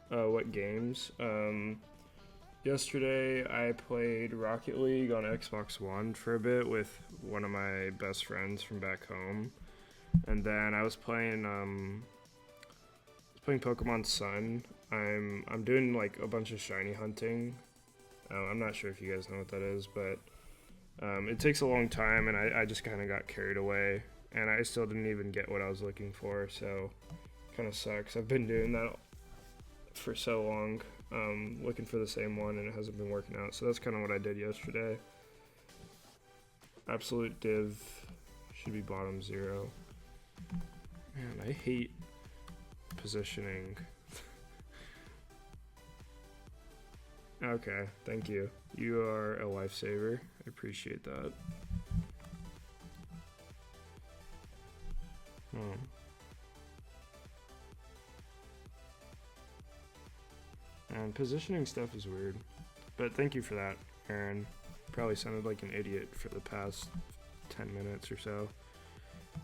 What games? Yesterday I played Rocket League on Xbox One for a bit with one of my best friends from back home. And then I was playing Pokemon Sun. I'm doing like a bunch of shiny hunting. I'm not sure if you guys know what that is, but it takes a long time, and I just kind of got carried away, and I still didn't even get what I was looking for, so kind of sucks. I've been doing that for so long, looking for the same one, and it hasn't been working out. So that's kind of what I did yesterday. Absolute div should be bottom 0. Man, I hate positioning. Okay, thank you. You are a lifesaver. I appreciate that. And positioning stuff is weird. But thank you for that, Aaron. Probably sounded like an idiot for the past 10 minutes or so.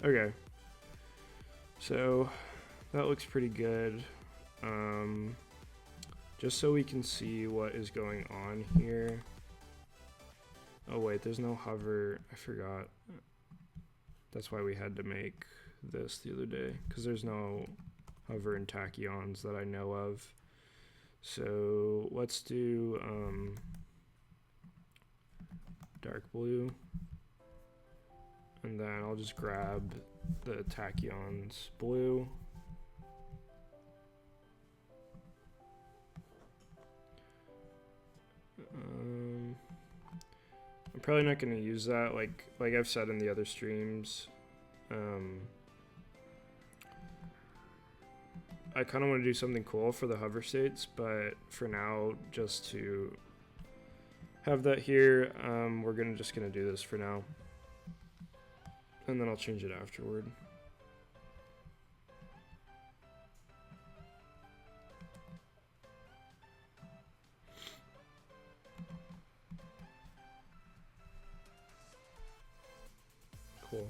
Okay. So that looks pretty good. Just so we can see what is going on here. Oh wait, there's no hover. I forgot. That's why we had to make this the other day, because there's no hover and tachyons that I know of. So let's do dark blue, and then I'll just grab the tachyons blue. I'm probably not going to use that, like I've said in the other streams. I kind of want to do something cool for the hover states, but for now, just to have that here, we're just gonna do this for now, and then I'll change it afterward. Cool.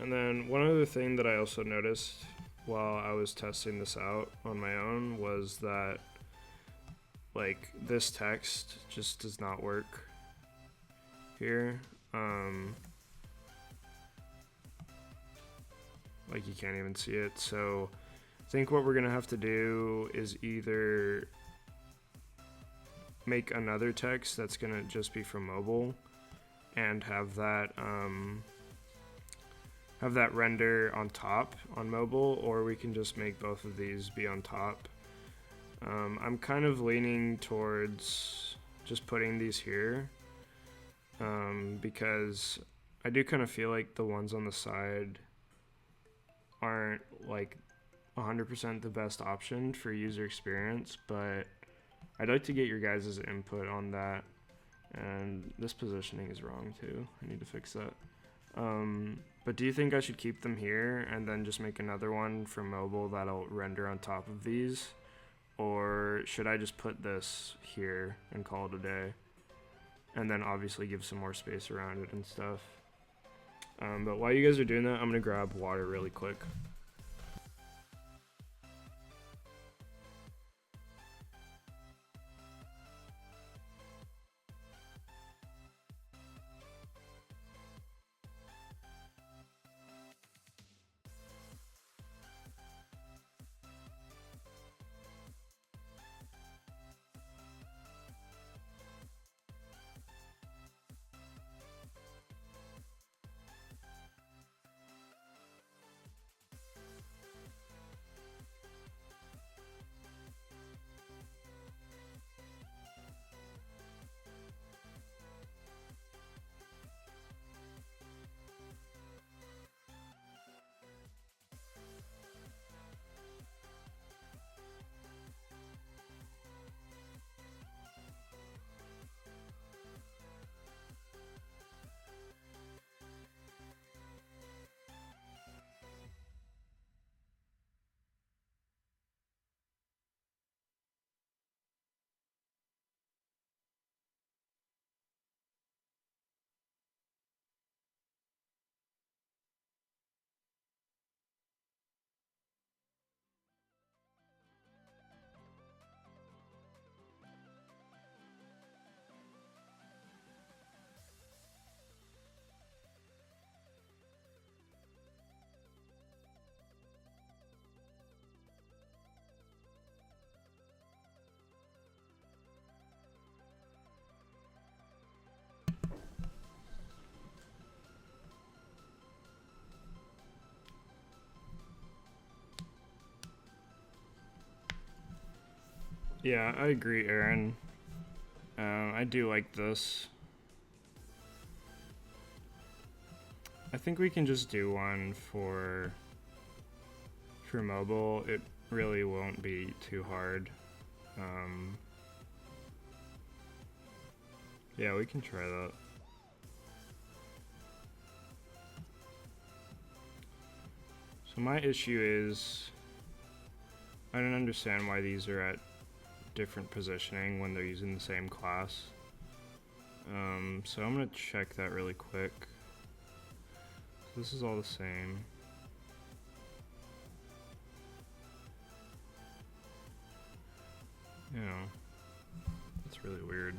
And then one other thing that I also noticed while I was testing this out on my own was that, like, this text just does not work here. Like, you can't even see it. So I think what we're gonna have to do is either make another text that's gonna just be for mobile and have that render on top on mobile, or we can just make both of these be on top. I'm kind of leaning towards just putting these here, because I do kind of feel like the ones on the side aren't like 100% the best option for user experience, but I'd like to get your guys' input on that. And this positioning is wrong too. I need to fix that. But do you think I should keep them here and then just make another one for mobile that'll render on top of these? Or should I just put this here and call it a day? And then obviously give some more space around it and stuff. But while you guys are doing that, I'm gonna grab water really quick. Yeah, I agree, Aaron. I do like this. I think we can just do one for mobile. It really won't be too hard. Yeah, we can try that. So my issue is I don't understand why these are at different positioning when they're using the same class. So I'm gonna check that really quick. This is all the same. Yeah, that's really weird.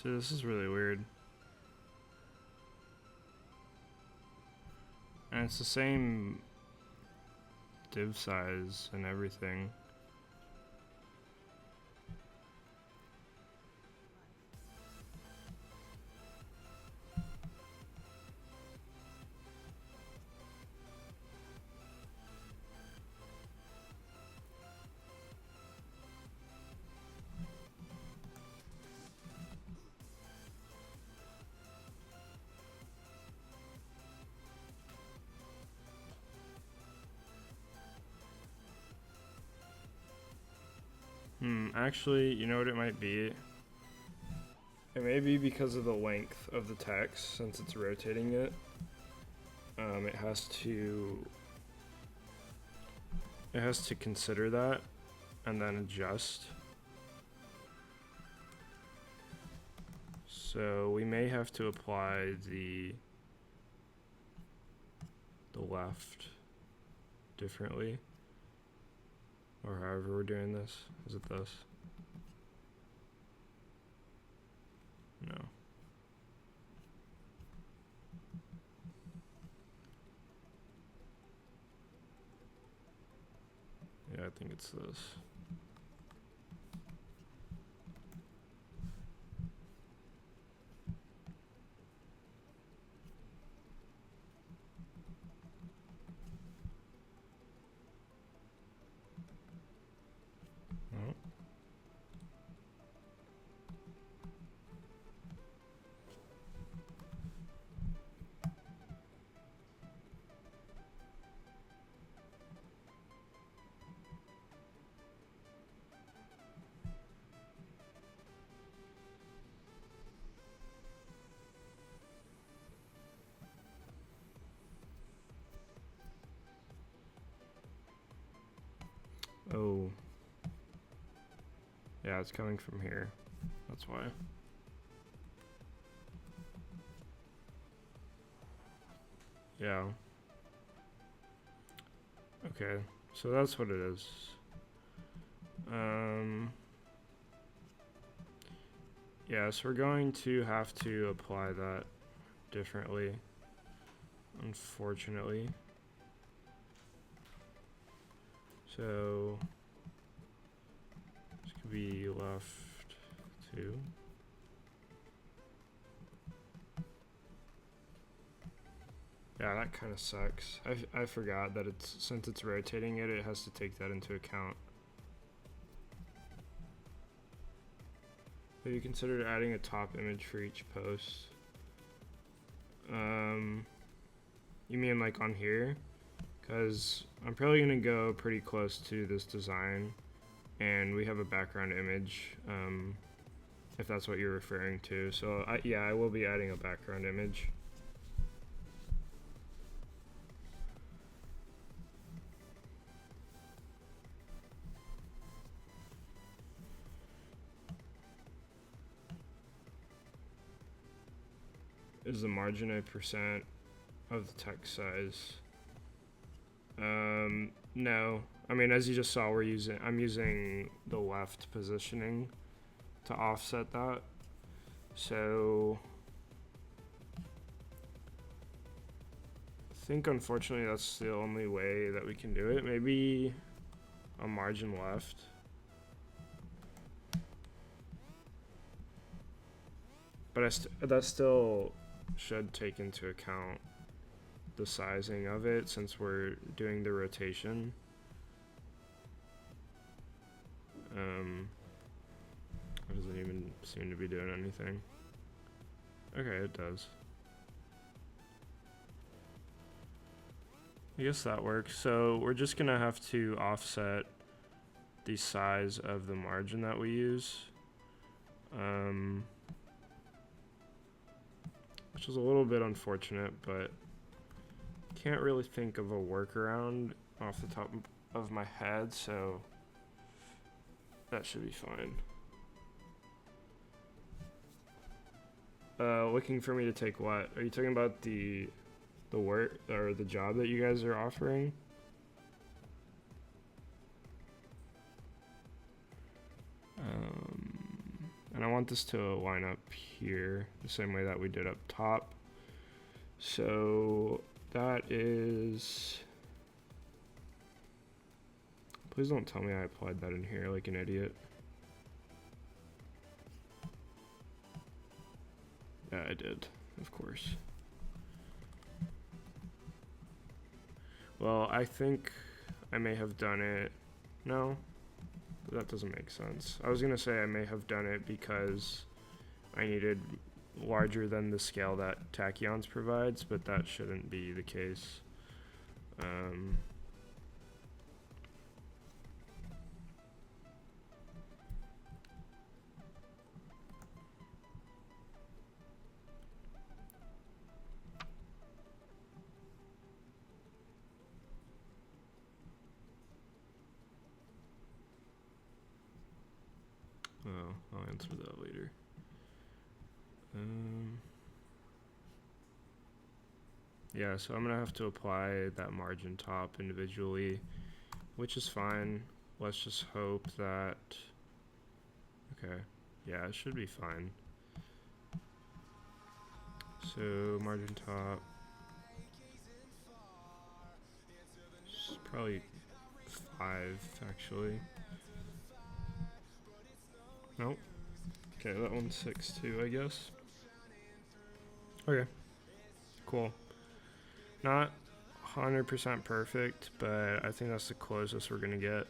So this is really weird. And it's the same div size and everything. Actually, you know what it might be? It may be because of the length of the text, since it's rotating it. It has to consider that and then adjust. So we may have to apply the left differently. Or however we're doing this. Is it this? No. Yeah, I think it's this. Oh. Oh. Yeah, it's coming from here. That's why. Yeah. Okay, so that's what it is. Yeah, so we're going to have to apply that differently, unfortunately. So this could be left 2. Yeah, that kind of sucks. I forgot that since it's rotating it, it has to take that into account. Have you considered adding a top image for each post? You mean like on here? Because I'm probably going to go pretty close to this design, and we have a background image, if that's what you're referring to. So yeah, I will be adding a background image. Is the margin a percent of the text size? No. I mean, as you just saw, I'm using the left positioning to offset that. So I think unfortunately that's the only way that we can do it. Maybe a margin left. But that still should take into account the sizing of it since we're doing the rotation. It doesn't even seem to be doing anything. Okay, it does. I guess that works. So we're just gonna have to offset the size of the margin that we use. Which is a little bit unfortunate, but can't really think of a workaround off the top of my head, so that should be fine. Looking for me to take what? Are you talking about the work or the job that you guys are offering? And I want this to line up here the same way that we did up top. So that is, please don't tell me I applied that in here like an idiot. Yeah, I did, of course. Well, I think I may have done it. No, that doesn't make sense. I was gonna say I may have done it because I needed larger than the scale that Tachyons provides, but that shouldn't be the case. Oh, I'll answer that later. Yeah, so I'm gonna have to apply that margin top individually, which is fine. Let's just hope that, okay, yeah, it should be fine. So margin top, it's probably 5 actually. Nope. Okay, that one's 6 too, I guess. Okay, cool. Not 100% perfect, but I think that's the closest we're gonna get.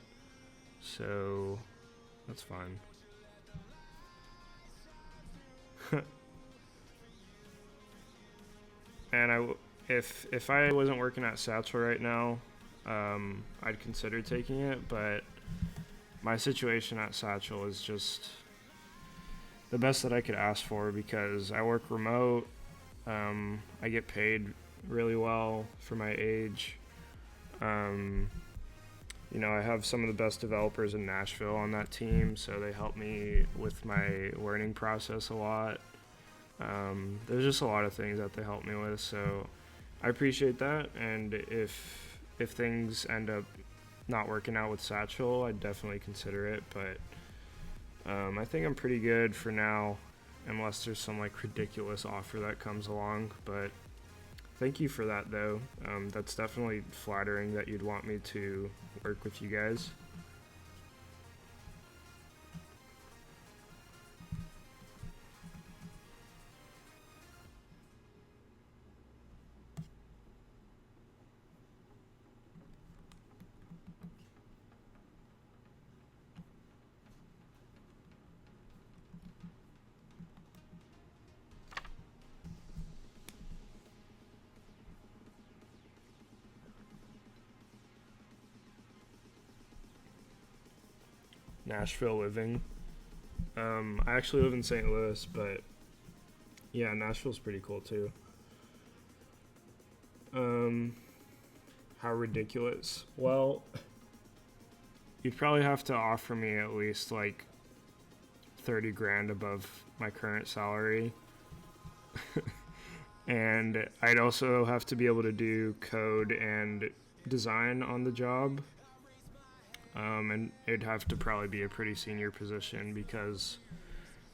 So that's fine. And if I wasn't working at Satchel right now, I'd consider taking it, but my situation at Satchel is just the best that I could ask for because I work remote. I get paid really well for my age. You know, I have some of the best developers in Nashville on that team, so they help me with my learning process a lot. There's just a lot of things that they help me with, so I appreciate that. And if things end up not working out with Satchel, I'd definitely consider it. But I think I'm pretty good for now, unless there's some like ridiculous offer that comes along. But thank you for that, though. That's definitely flattering that you'd want me to work with you guys. Nashville living. I actually live in St. Louis, but yeah, Nashville's pretty cool too. How ridiculous? Well, you'd probably have to offer me at least like 30 grand above my current salary. And I'd also have to be able to do code and design on the job. And it'd have to probably be a pretty senior position because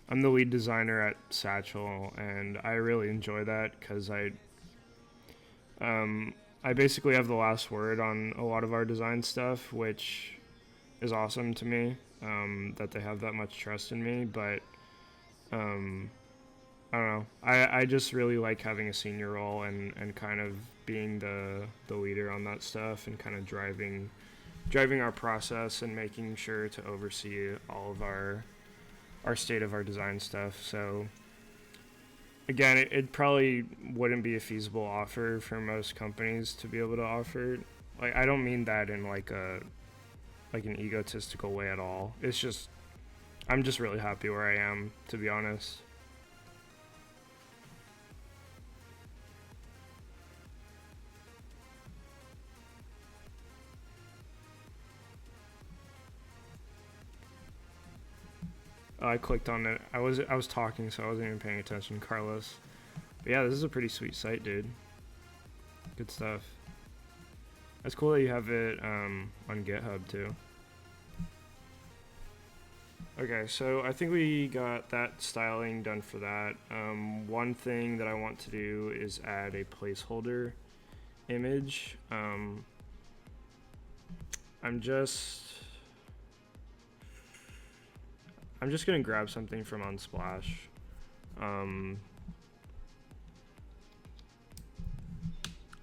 I'm the lead designer at Satchel, and I really enjoy that because I basically have the last word on a lot of our design stuff, which is awesome to me, that they have that much trust in me. But um, I don't know. I just really like having a senior role and kind of being the leader on that stuff and kind of driving our process and making sure to oversee all of our state of our design stuff. So again, it probably wouldn't be a feasible offer for most companies to be able to offer. Like, I don't mean that in like an egotistical way at all. It's just I'm just really happy where I am, to be honest. I clicked on it. I was talking, so I wasn't even paying attention, Carlos. But yeah, this is a pretty sweet site, dude. Good stuff. It's cool that you have it on GitHub too. Okay, so I think we got that styling done for that. One thing that I want to do is add a placeholder image. I'm just gonna grab something from Unsplash.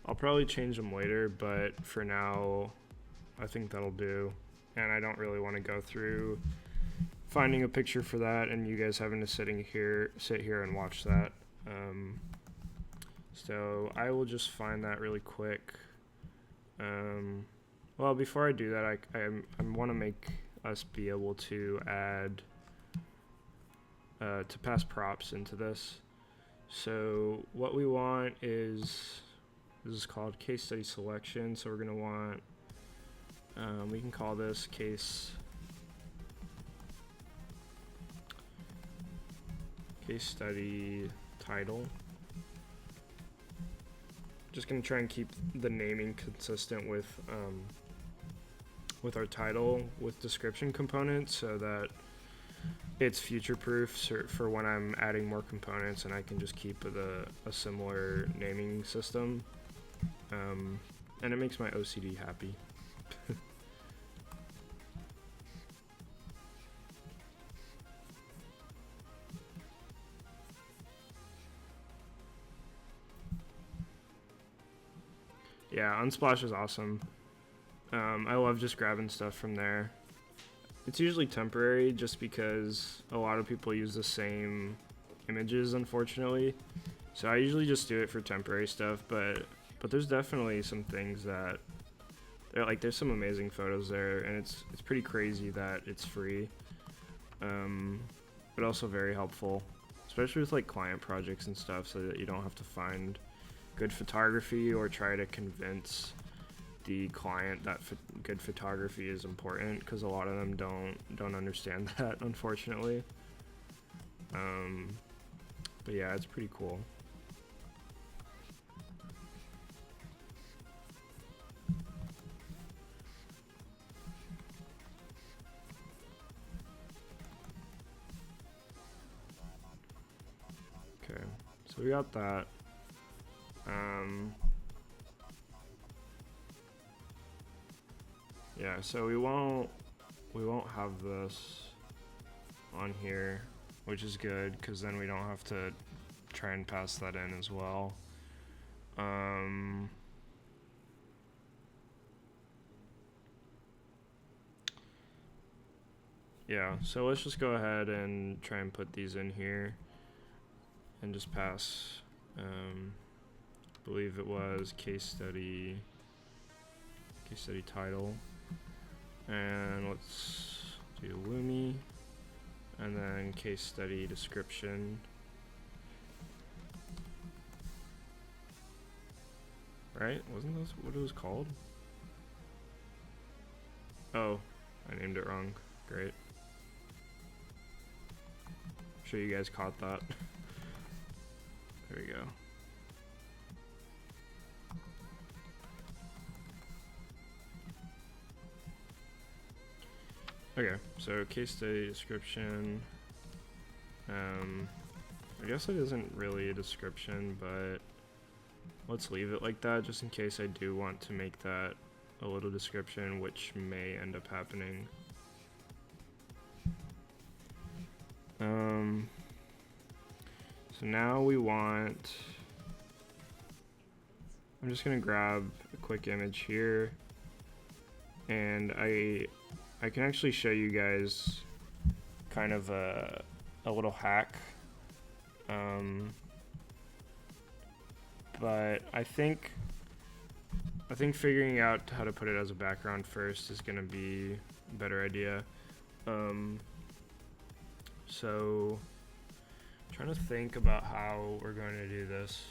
I'll probably change them later, but for now, I think that'll do. And I don't really want to go through finding a picture for that and you guys having to sit here and watch that. So I will just find that really quick. Well, before I do that, I want to make us be able to add to pass props into this. So what we want is, this is called case study selection. So we're gonna want, we can call this case study title. Just gonna try and keep the naming consistent with our title with description components so that it's future proof for when I'm adding more components, and I can just keep with a similar naming system. And it makes my OCD happy. Yeah, Unsplash is awesome. I love just grabbing stuff from there. It's usually temporary just because a lot of people use the same images, unfortunately. So I usually just do it for temporary stuff, but there's definitely some things that there's some amazing photos there, and it's pretty crazy that it's free. But also very helpful, especially with like client projects and stuff, so that you don't have to find good photography or try to convince the client that good photography is important, because a lot of them don't understand that, unfortunately. But yeah, it's pretty cool. Okay, so we got that. Yeah, so we won't have this on here, which is good because then we don't have to try and pass that in as well. Yeah, so let's just go ahead and try and put these in here and just pass. I believe it was case study title, and let's do Lumi, and then case study description. Right? Wasn't this what it was called? Oh, I named it wrong. Great. I'm sure you guys caught that. There we go. Okay, so case study description. I guess it isn't really a description, but let's leave it like that just in case I do want to make that a little description, which may end up happening. So now we want, I'm just gonna grab a quick image here, and I can actually show you guys kind of a little hack. But I think figuring out how to put it as a background first is gonna be a better idea. So I'm trying to think about how we're going to do this,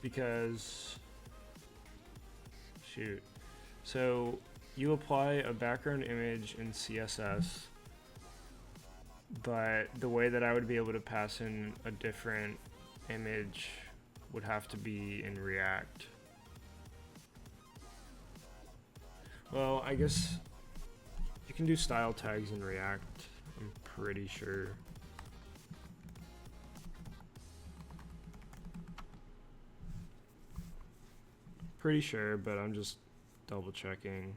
because shoot, so you apply a background image in CSS, but the way that I would be able to pass in a different image would have to be in React. Well, I guess you can do style tags in React, I'm pretty sure. Pretty sure, but I'm just double checking.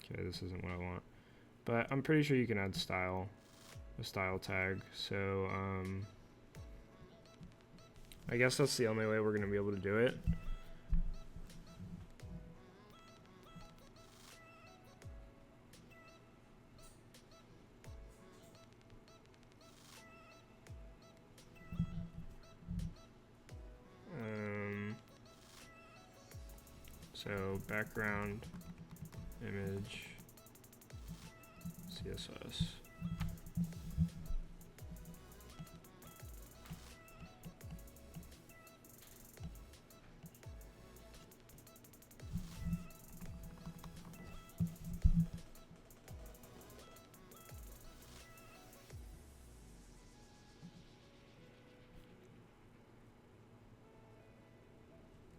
Okay, this isn't what I want, but I'm pretty sure you can add a style tag. So I guess that's the only way we're gonna be able to do it. So background image CSS.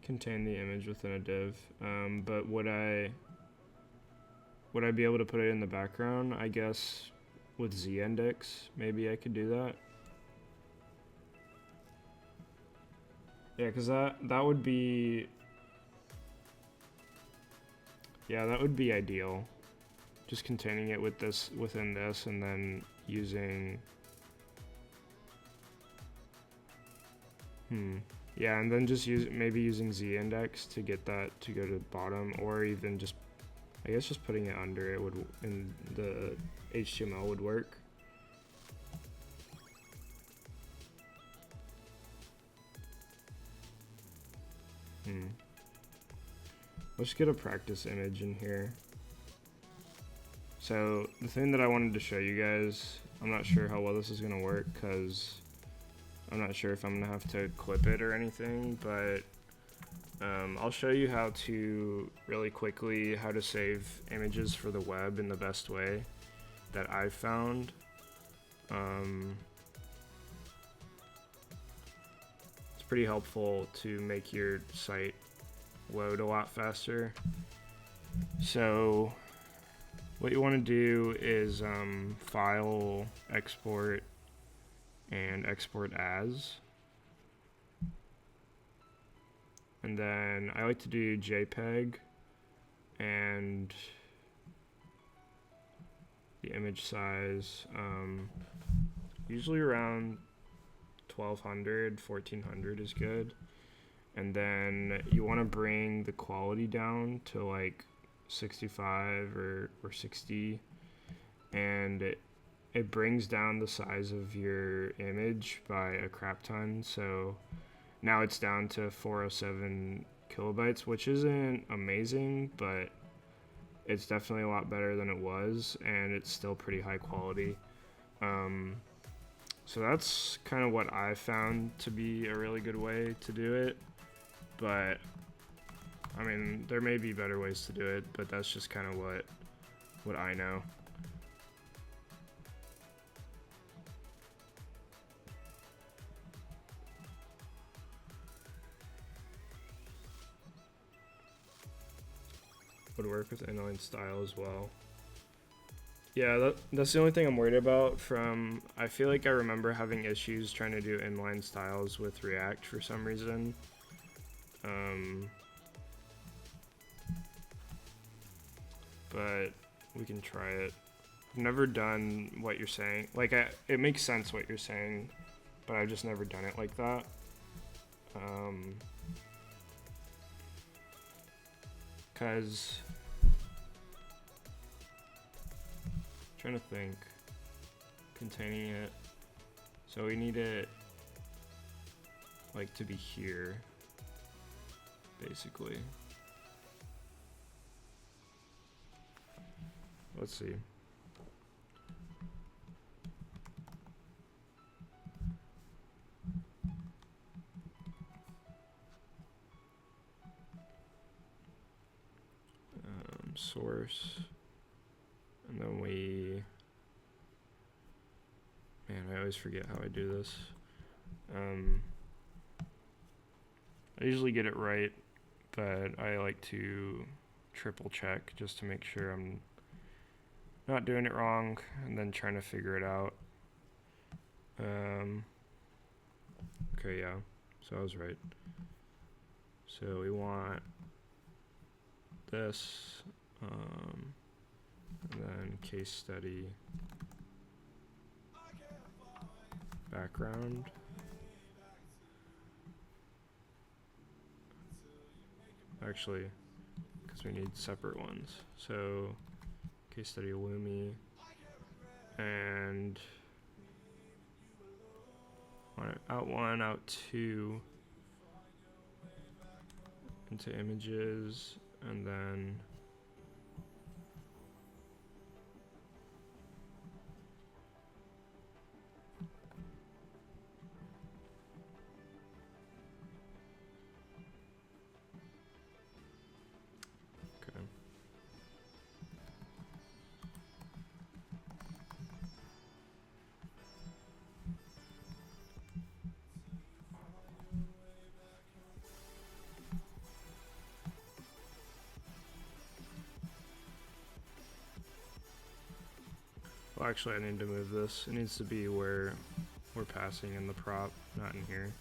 Contain the image within a div, but would I be able to put it in the background? I guess with z-index, maybe I could do that. Yeah, because that would be, yeah, that would be ideal. Just containing it with this within this, and then using yeah, and then just maybe using z-index to get that to go to the bottom, or even just, I guess just putting it under it would, in the HTML would work. Let's get a practice image in here. So the thing that I wanted to show you guys, I'm not sure how well this is gonna work because I'm not sure if I'm gonna have to clip it or anything, but I'll show you how to really quickly how to save images for the web in the best way that I've found. It's pretty helpful to make your site load a lot faster. So what you want to do is file, export, and export as. And then I like to do JPEG and the image size, usually around 1200, 1400 is good. And then you want to bring the quality down to like 65 or 60, and it brings down the size of your image by a crap ton. So now it's down to 407 kilobytes, which isn't amazing, but it's definitely a lot better than it was, and it's still pretty high quality. So that's kind of what I found to be a really good way to do it. But I mean, there may be better ways to do it, but that's just kind of what I know. Would work with inline style as well. Yeah, that's the only thing I'm worried about from, I feel like I remember having issues trying to do inline styles with React for some reason. But we can try it. I've never done what you're saying. Like, it makes sense what you're saying, but I've just never done it like that. Cause trying to think, containing it. So we need it like to be here, basically. Let's see. Source, and then man, I always forget how I do this. I usually get it right, but I like to triple check just to make sure I'm not doing it wrong and then trying to figure it out. Okay, yeah, so I was right. So we want this, and then case study background. Actually, because we need separate ones. So case study Lumi, and out one, out two, into images, and then okay. Well, actually, I need to move this. It needs to be where we're passing in the prop, not in here.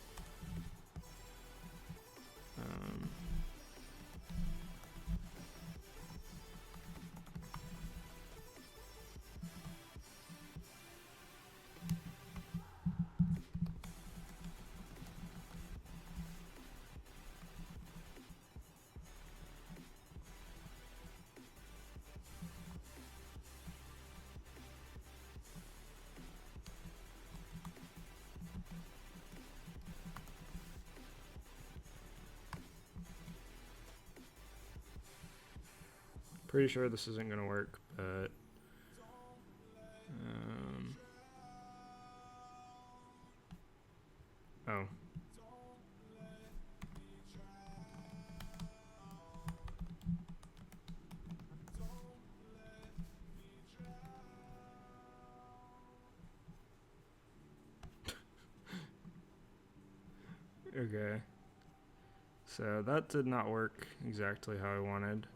Pretty sure this isn't gonna work, but oh. Okay. So that did not work exactly how I wanted.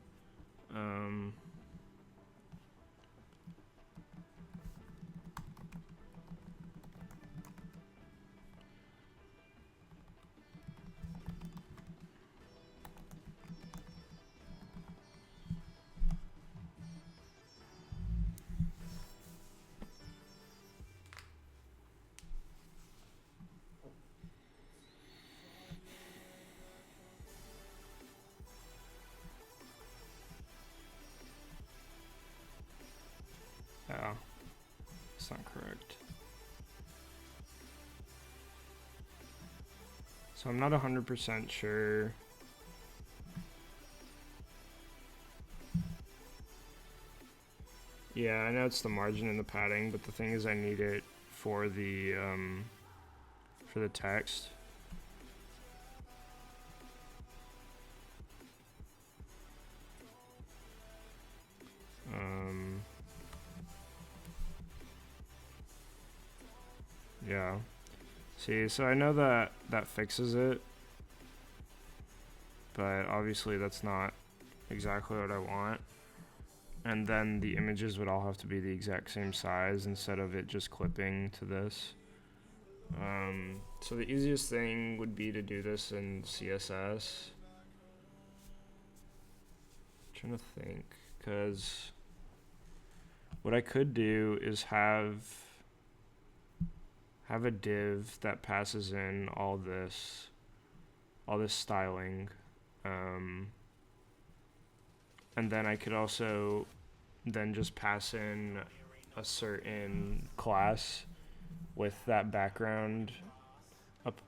Oh, it's not correct. So I'm not 100% sure. Yeah, I know it's the margin and the padding, but the thing is I need it for the text. See, so I know that that fixes it, but obviously that's not exactly what I want. And then the images would all have to be the exact same size instead of it just clipping to this. So the easiest thing would be to do this in CSS. I'm trying to think, because what I could do is have a div that passes in all this styling, and then I could also then just pass in a certain class with that background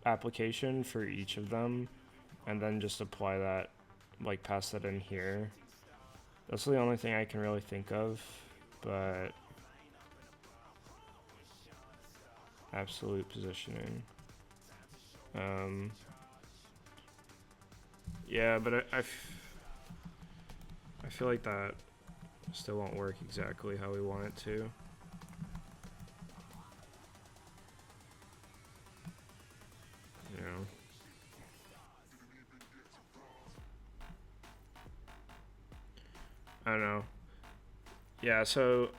application for each of them, and then just apply that, like pass that in here. That's the only thing I can really think of, but absolute positioning. Yeah, but I feel like that still won't work exactly how we want it to. You know. I don't know. Yeah, so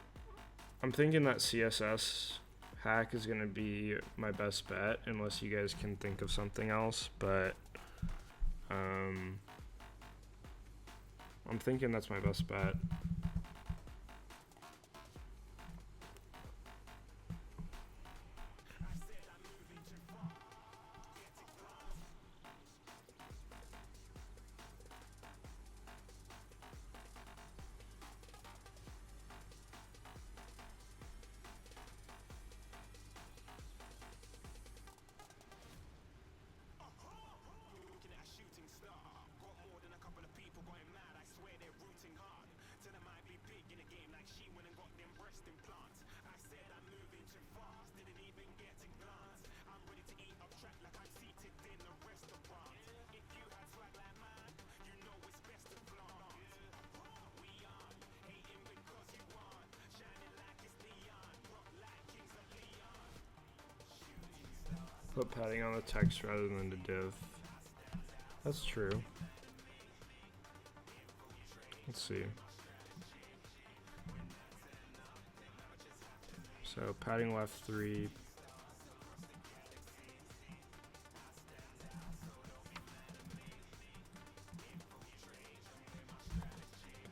I'm thinking that CSS hack is gonna be my best bet unless you guys can think of something else, but I'm thinking that's my best bet. Put padding on the text rather than the div. That's true. Let's see. So padding left 3.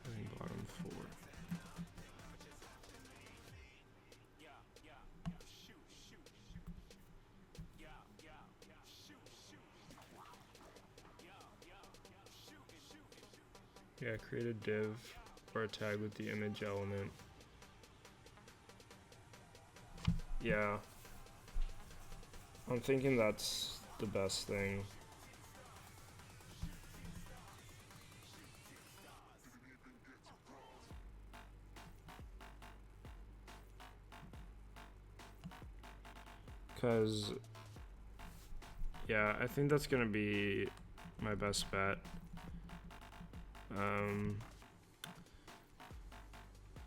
Padding bottom 4. Yeah, create a div or a tag with the image element. Yeah. I'm thinking that's the best thing. Cause yeah, I think that's gonna be my best bet.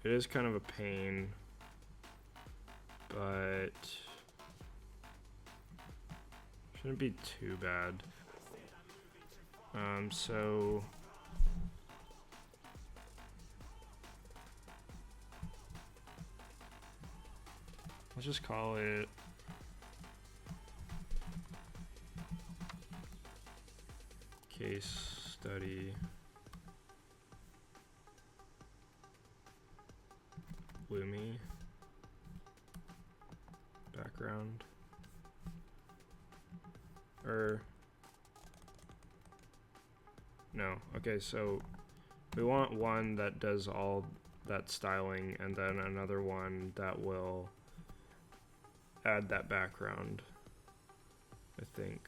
It is kind of a pain, but shouldn't be too bad. So let's just call it case study Lumi background, or no, okay, so we want one that does all that styling and then another one that will add that background, I think.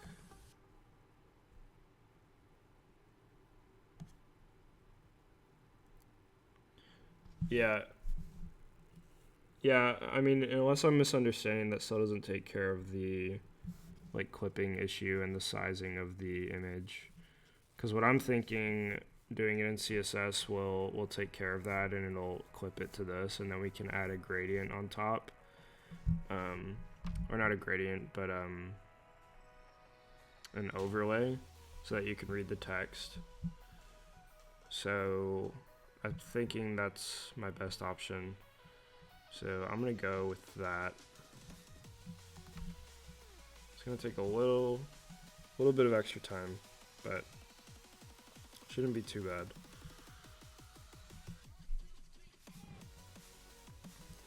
Yeah, I mean, unless I'm misunderstanding, that still doesn't take care of the like clipping issue and the sizing of the image. Because what I'm thinking, doing it in CSS will take care of that, and it'll clip it to this, and then we can add a gradient on top. Or not a gradient, but an overlay so that you can read the text. So I'm thinking that's my best option. So I'm gonna go with that. It's gonna take a little bit of extra time, but shouldn't be too bad.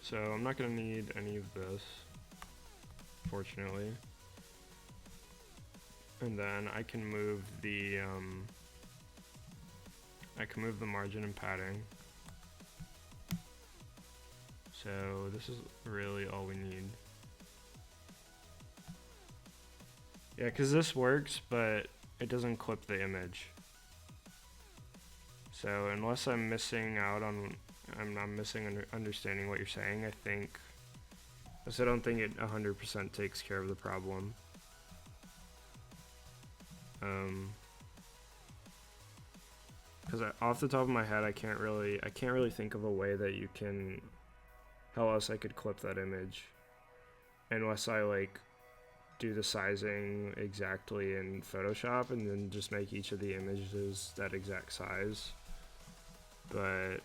So I'm not gonna need any of this, fortunately. And then I can move the margin and padding. So this is really all we need. Yeah, because this works, but it doesn't clip the image. So unless I'm missing out on, I'm missing understanding what you're saying, I don't think it 100% takes care of the problem. Because off the top of my head, I can't really think of a way that you can, how else I could clip that image, unless I like do the sizing exactly in Photoshop and then just make each of the images that exact size. But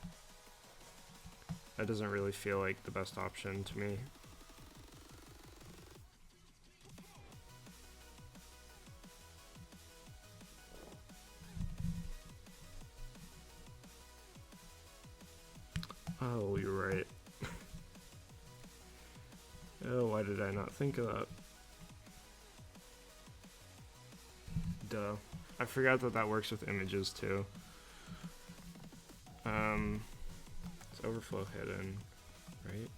that doesn't really feel like the best option to me. Oh, you're right. Oh, why did I not think of that? Duh. I forgot that that works with images too. It's overflow hidden, right?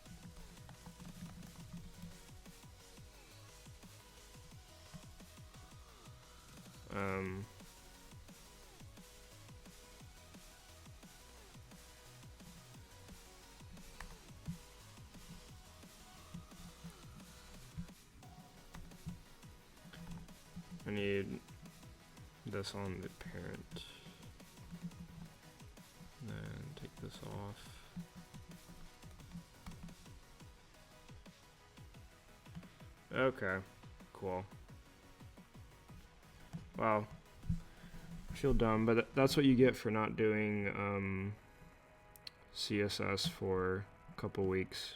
I need this on the parent. And then take this off. Okay, cool. Wow. I feel dumb, but that's what you get for not doing CSS for a couple weeks.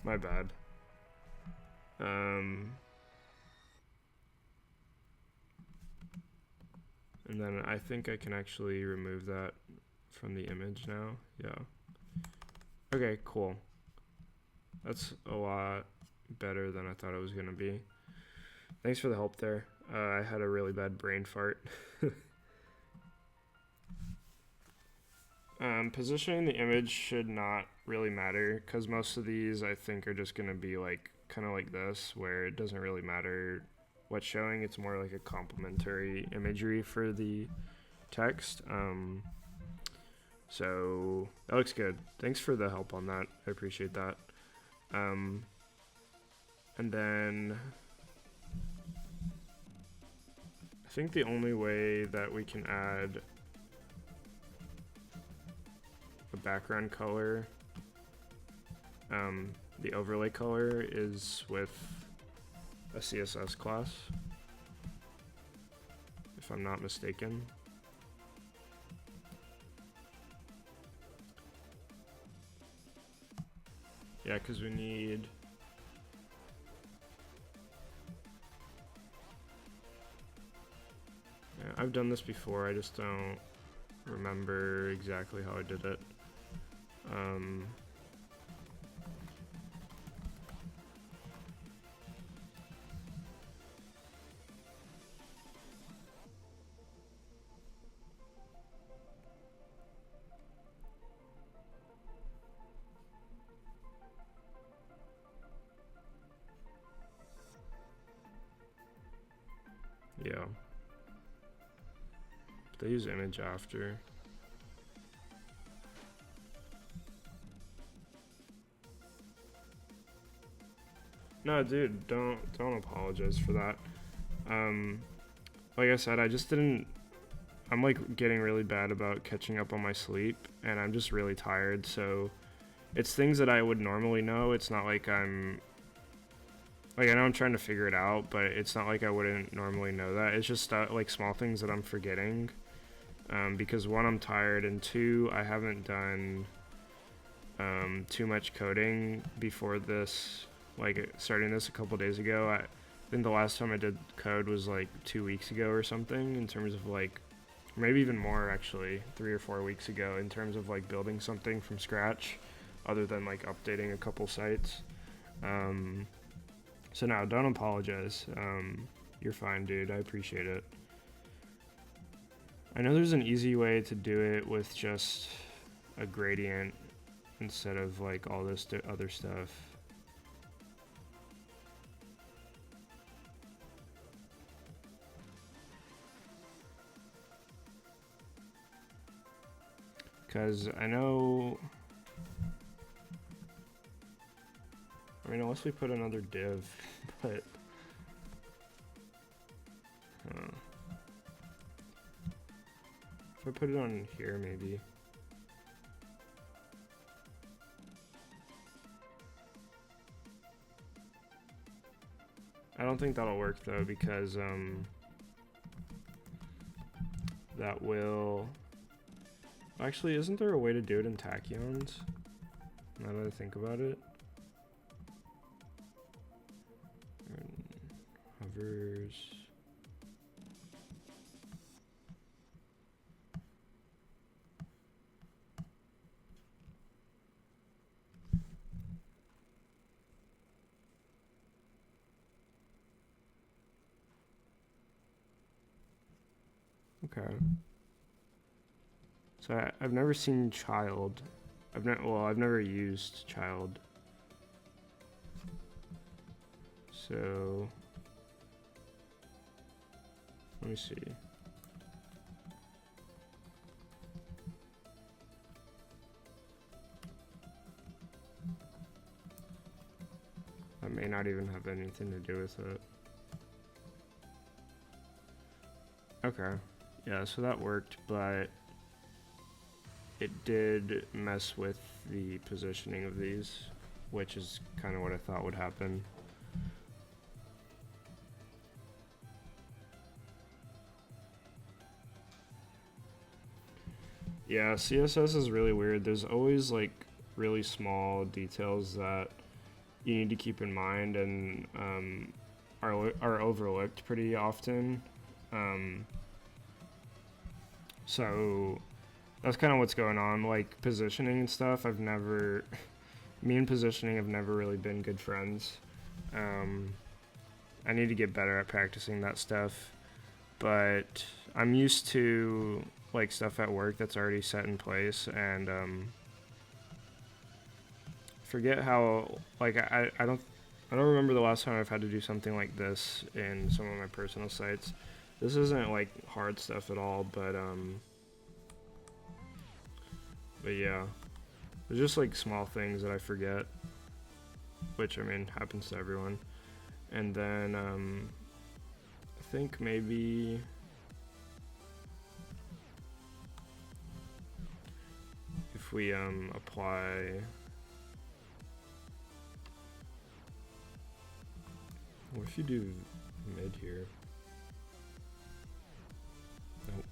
My bad. And then I think I can actually remove that from the image now. Yeah. Okay, cool. That's a lot better than I thought it was gonna be. Thanks for the help there. I had a really bad brain fart. Positioning the image should not really matter, because most of these I think are just gonna be like kind of like this, where it doesn't really matter what's showing. It's more like a complementary imagery for the text. So that looks good. Thanks for the help on that. I appreciate that. And then I think the only way that we can add a background color, the overlay color, is with a CSS class, if I'm not mistaken. Yeah, because we need I've done this before, I just don't remember exactly how I did it. Yeah. They use image after. No, dude, don't apologize for that. Like I said, I'm like getting really bad about catching up on my sleep, and I'm just really tired, so it's things that I would normally know. It's not like I'm like I know I'm trying to figure it out, but it's not like I wouldn't normally know that. It's just like small things that I'm forgetting. Because one, I'm tired, and two, I haven't done too much coding before this. Like starting this a couple days ago, I think the last time I did code was like 2 weeks ago or something. In terms of like, maybe even more actually, 3 or 4 weeks ago. In terms of like building something from scratch, other than like updating a couple sites. So now, don't apologize. You're fine, dude. I appreciate it. I know there's an easy way to do it with just a gradient instead of like all this other stuff. Because I know, I mean, unless we put another div, but if I put it on here, maybe. I don't think that'll work though, because that will, actually, isn't there a way to do it in tachyons? Now that I think about it. Hovers. Okay. So I've never seen child. I've never used child. So let me see. That may not even have anything to do with it. Okay. Yeah, so that worked, but it did mess with the positioning of these, which is kind of what I thought would happen. Yeah, CSS is really weird. There's always like really small details that you need to keep in mind and are overlooked pretty often. So that's kind of what's going on. Like positioning and stuff, me and positioning have never really been good friends. I need to get better at practicing that stuff, but I'm used to like stuff at work that's already set in place, and forget how like I don't remember the last time I've had to do something like this in some of my personal sites. This isn't like hard stuff at all, but yeah, there's just like small things that I forget, which I mean happens to everyone. And then I think maybe if we apply, what if you do mid here? Nope.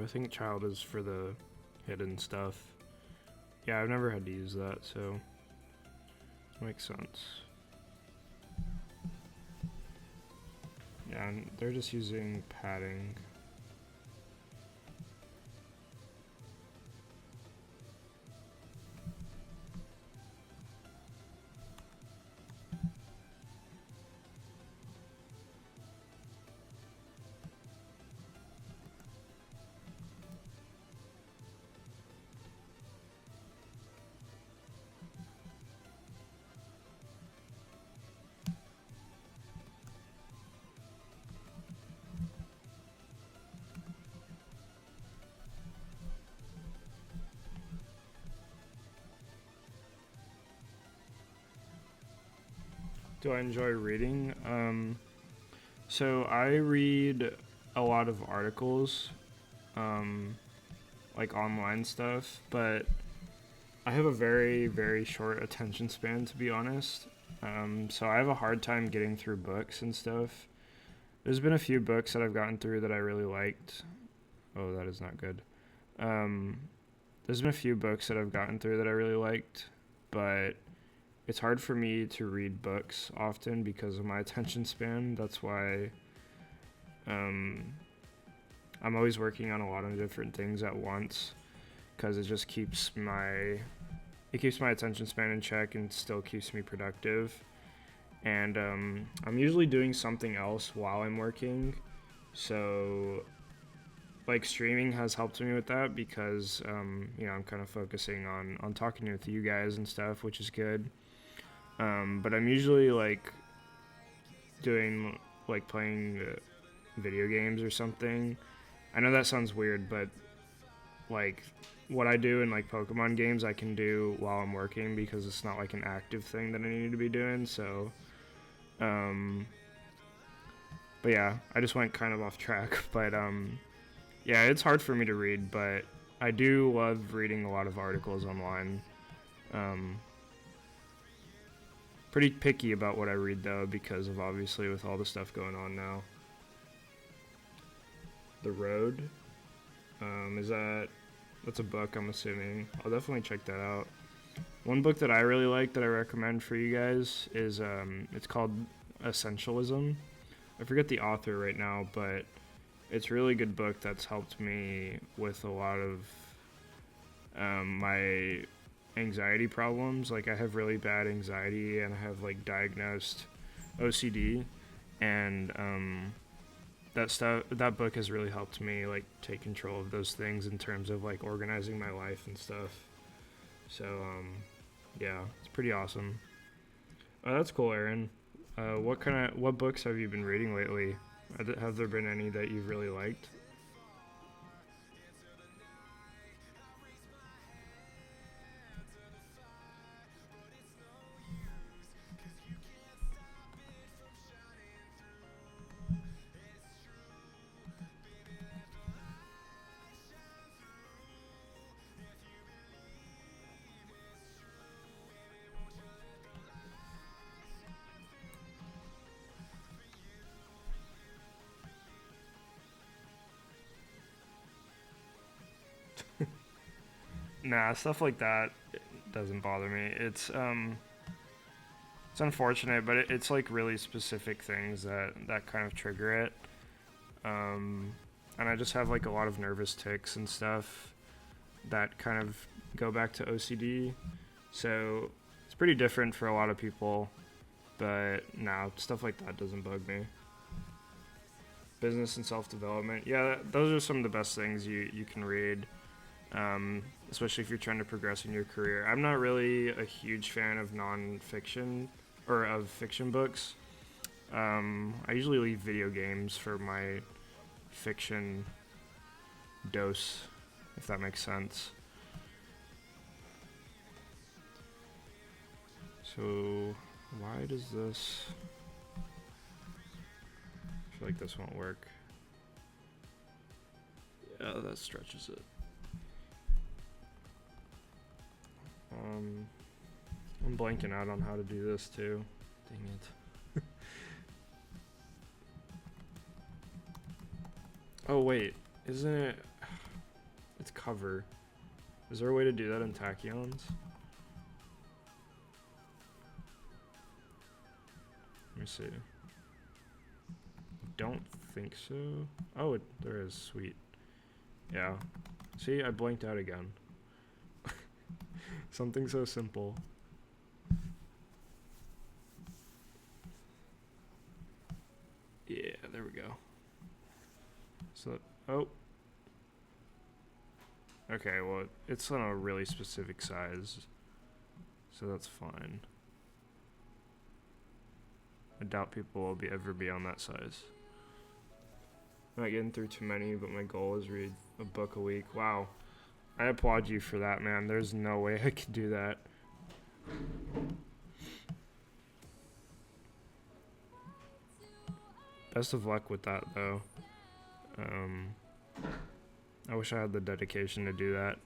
I think child is for the hidden stuff. Yeah, I've never had to use that, so makes sense. Yeah, and they're just using padding. Do I enjoy reading? So I read a lot of articles, like online stuff, but I have a very, very short attention span, to be honest. So I have a hard time getting through books and stuff. There's been a few books that I've gotten through that I really liked. Oh, that is not good. Um, there's been a few books that I've gotten through that I really liked, but it's hard for me to read books often because of my attention span. That's why um, I'm always working on a lot of different things at once because it keeps my attention span in check and still keeps me productive. And I'm usually doing something else while I'm working, so like streaming has helped me with that because I'm kind of focusing on talking with you guys and stuff, which is good. But I'm usually like doing like playing video games or something. I know that sounds weird, but like what I do in like Pokemon games I can do while I'm working because it's not like an active thing that I need to be doing. So but yeah, I just went kind of off track. But yeah, it's hard for me to read, but I do love reading a lot of articles online. um Pretty picky about what I read though, because of obviously with all the stuff going on now. The Road, that's a book, I'm assuming. I'll definitely check that out. One book that I really like that I recommend for you guys is it's called Essentialism. I forget the author right now, but it's a really good book that's helped me with a lot of my anxiety problems. Like I have really bad anxiety and I have like diagnosed OCD, and that book has really helped me like take control of those things in terms of like organizing my life and stuff. So yeah, it's pretty awesome. That's cool, Aaron. What books have you been reading lately? Have there been any that you've really liked? Nah, stuff like that doesn't bother me. It's unfortunate, but it's like really specific things that kind of trigger it. Um, and I just have like a lot of nervous tics and stuff that kind of go back to OCD. So it's pretty different for a lot of people, but no, stuff like that doesn't bug me. Business and self development, yeah, those are some of the best things you can read, especially if you're trying to progress in your career. I'm not really a huge fan of nonfiction or of fiction books. I usually leave video games for my fiction dose, if that makes sense. So, why does this... I feel like this won't work. Yeah, that stretches it. I'm blanking out on how to do this too. Dang it. Oh wait, isn't it... It's cover. Is there a way to do that in tachyons? Let me see. Don't think so. Oh, there is. Sweet. Yeah. See, I blanked out again. Something so simple. Yeah, there we go. So, oh. Okay, well, it's on a really specific size, so that's fine. I doubt people will ever be on that size. I'm not getting through too many, but my goal is read a book a week. Wow. I applaud you for that, man. There's no way I could do that. Best of luck with that, though. I wish I had the dedication to do that.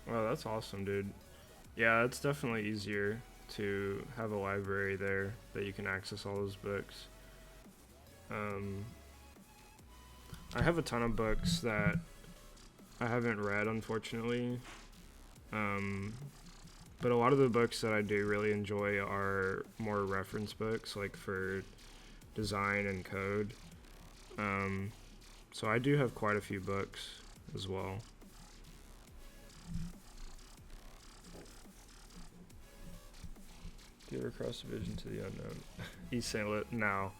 Oh, that's awesome, dude. Yeah, it's definitely easier to have a library there that you can access all those books. I have a ton of books that I haven't read, unfortunately. But a lot of the books that I do really enjoy are more reference books, like for design and code. So I do have quite a few books as well. Do you ever cross the vision to the unknown? East St. Louis? No,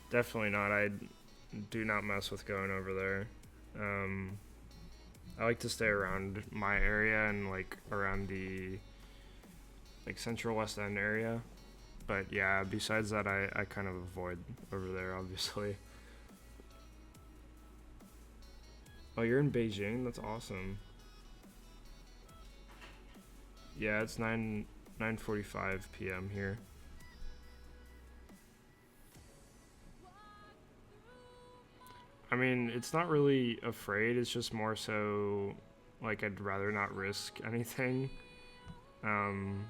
definitely not. I do not mess with going over there. I like to stay around my area and like around the like Central West End area. But yeah, besides that, I kind of avoid over there, obviously. Oh, you're in Beijing? That's awesome. Yeah, it's 9:45 p.m. here. I mean, it's not really afraid. It's just more so like I'd rather not risk anything. Um,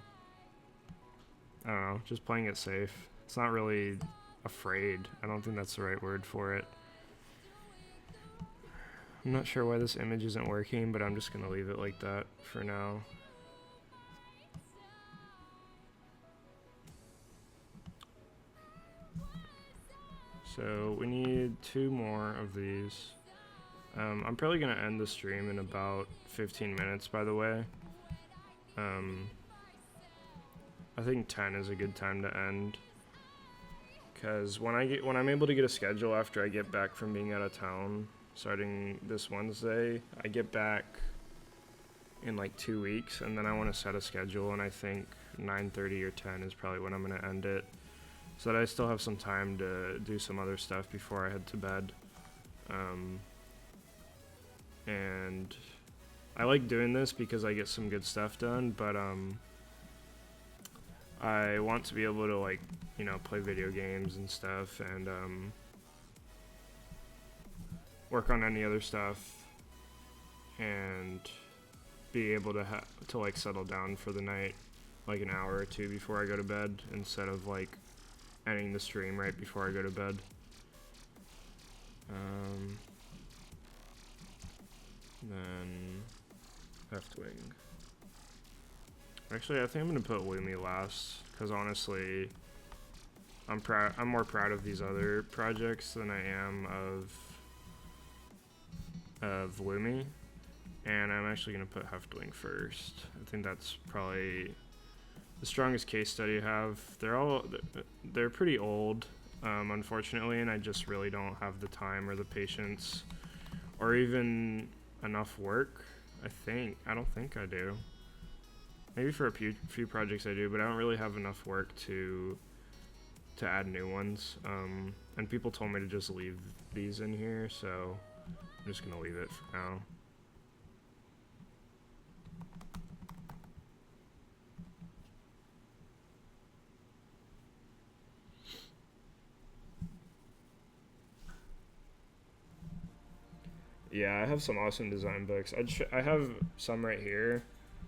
I don't know, just playing it safe. It's not really afraid. I don't think that's the right word for it. I'm not sure why this image isn't working, but I'm just gonna leave it like that for now. So we need 2 more of these. I'm probably gonna end the stream in about 15 minutes, by the way. I think 10 is a good time to end, because when I'm able to get a schedule after I get back from being out of town, starting this Wednesday, I get back in like 2 weeks, and then I want to set a schedule, and I think 9:30 or 10 is probably when I'm gonna end it, so that I still have some time to do some other stuff before I head to bed. And I like doing this because I get some good stuff done, but I want to be able to, like, you know, play video games and stuff, and work on any other stuff, and be able to like settle down for the night like an hour or two before I go to bed, instead of like ending the stream right before I go to bed. Then Left Wing. Actually, I think I'm gonna put Lumi last, because honestly, I'm more proud of these other projects than I am of Lumi. and I'm actually going to put Heftwing first. I think that's probably the strongest case study I have. They're pretty old, unfortunately, and I just really don't have the time or the patience or even enough work. I don't think I do. Maybe for a few projects I do, but I don't really have enough work to add new ones. And people told me to just leave these in here, so I'm just gonna leave it for now. Yeah, I have some awesome design books. I have some right here.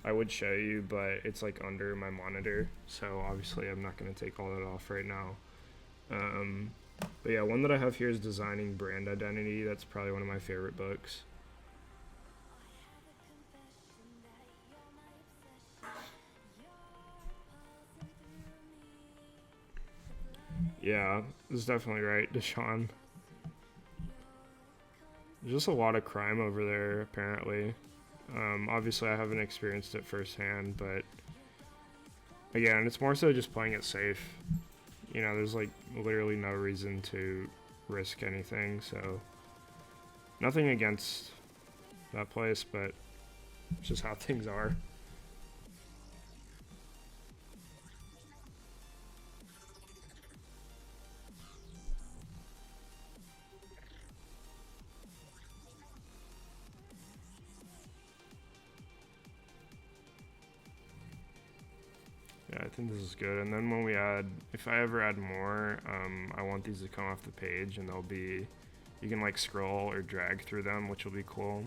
I would show you, but it's like under my monitor, so obviously I'm not gonna take all that off right now. Um, but yeah, one that I have here is Designing Brand Identity. That's probably one of my favorite books. Yeah, this is definitely right, Deshaun. There's just a lot of crime over there, apparently. Obviously, I haven't experienced it firsthand, but again, it's more so just playing it safe. You know, there's like literally no reason to risk anything, so nothing against that place, but it's just how things are. Yeah, I think this is good. And then when we add, if I ever add more, I want these to come off the page, and they'll be, you can like scroll or drag through them, which will be cool.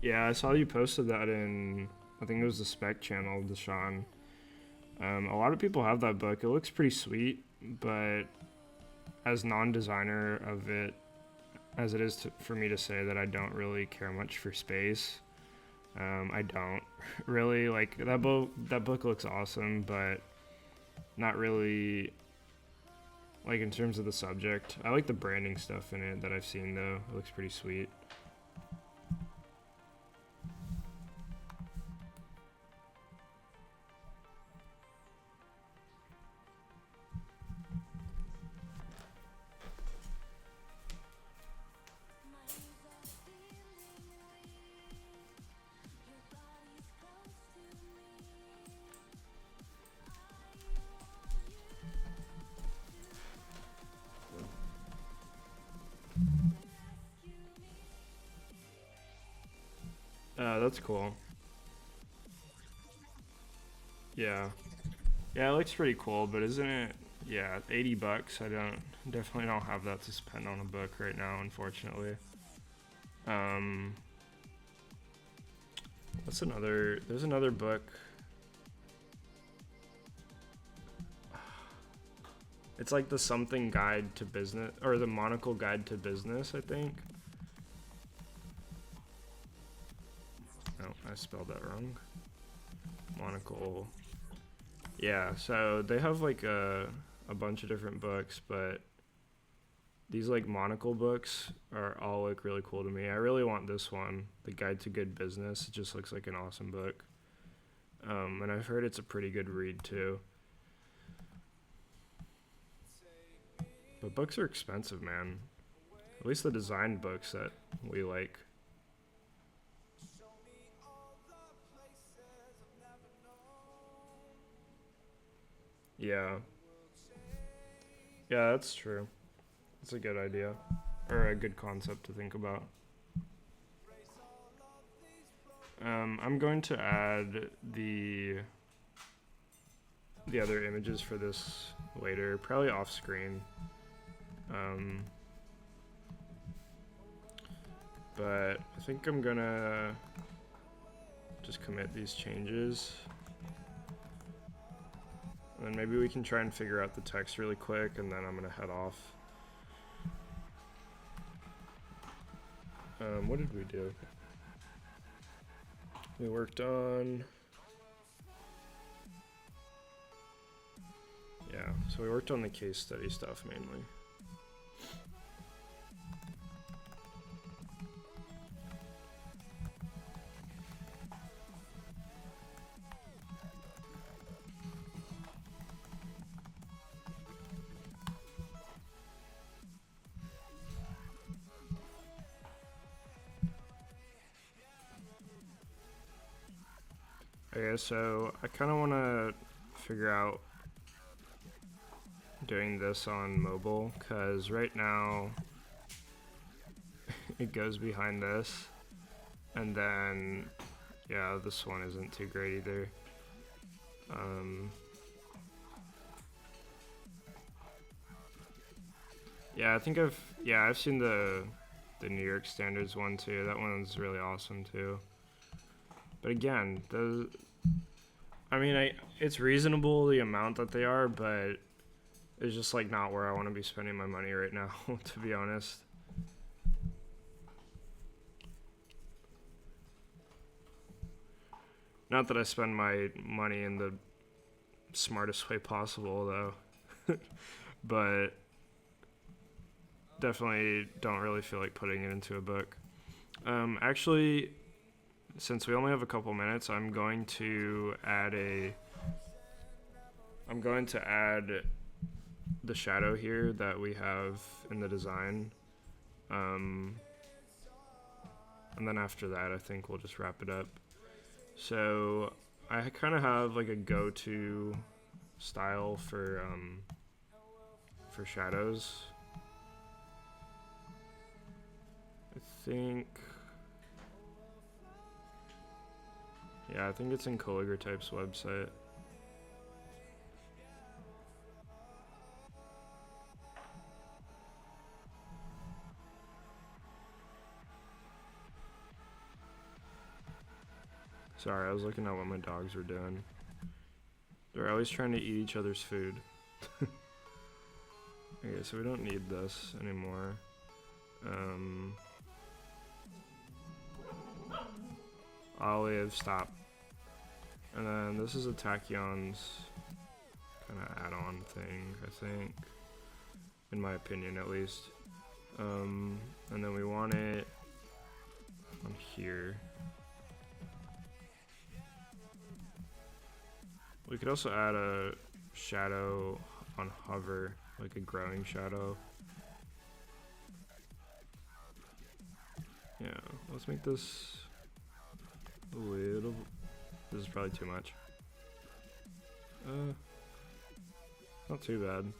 Yeah, I saw you posted that in, I think it was the Spec channel, Deshaun. A lot of people have that book. It looks pretty sweet, but as non-designer of it, as it is for me to say that I don't really care much for space, I don't really like that book. That book looks awesome, but not really like in terms of the subject. I like the branding stuff in it that I've seen though. It looks pretty sweet. That's cool. Yeah. Yeah, it looks pretty cool, but isn't it? Yeah, $80. Definitely don't have that to spend on a book right now, unfortunately. Um, what's another? There's another book. It's like the something guide to business, or the Monocle Guide to Business, I think. No, I spelled that wrong. Monocle. Yeah, so they have like a bunch of different books, but these like Monocle books are all look really cool to me. I really want this one, The Guide to Good Business. It just looks like an awesome book. And I've heard it's a pretty good read too. But books are expensive, man. At least the design books that we like. Yeah. Yeah, that's true. That's a good idea. Or a good concept to think about. I'm going to add the other images for this later, probably off screen. Um, but I think I'm gonna just commit these changes. And then maybe we can try and figure out the text really quick, and then I'm gonna head off. What did we do? We worked on... Yeah, so we worked on the case study stuff mainly. Okay, so I kind of want to figure out doing this on mobile, because right now it goes behind this, and then yeah, this one isn't too great either. Yeah, I think I've seen the New York Standards one too. That one's really awesome too. But again, it's reasonable the amount that they are, but it's just like not where I want to be spending my money right now, to be honest. Not that I spend my money in the smartest way possible, though. But definitely don't really feel like putting it into a book. Actually, since we only have a couple minutes, I'm going to add the shadow here that we have in the design. And then after that, I think we'll just wrap it up. So I kind of have like a go-to style for shadows. I think it's in Calligratype's website. Sorry, I was looking at what my dogs were doing. They're always trying to eat each other's food. Okay, so we don't need this anymore. Olive, stop. And then this is a Tachyon's kind of add-on thing, I think. In my opinion, at least. And then we want it on here. We could also add a shadow on hover, like a growing shadow. Yeah, let's make this a little... This is probably too much. Not too bad.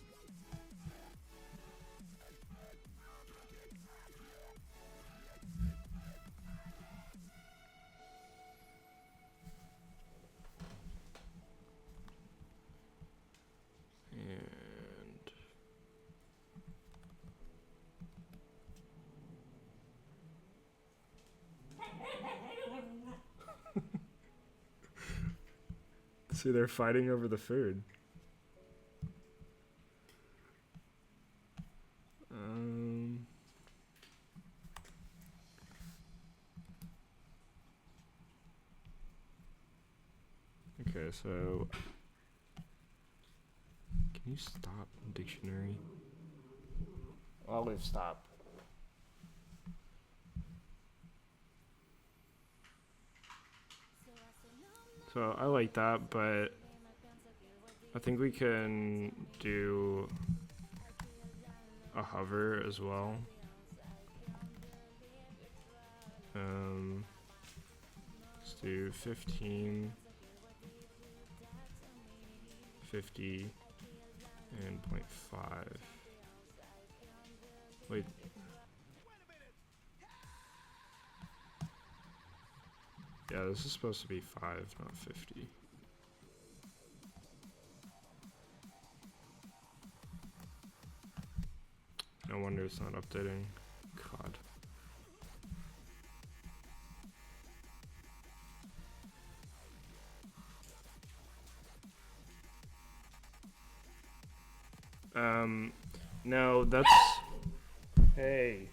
See, they're fighting over the food. Okay, so can you stop, dictionary? Olive, stop. So I like that, but I think we can do a hover as well. Let's do 15, 50, and 0.5. Wait. Yeah, this is supposed to be 5, not 50. No wonder it's not updating. God. No, that's... Hey.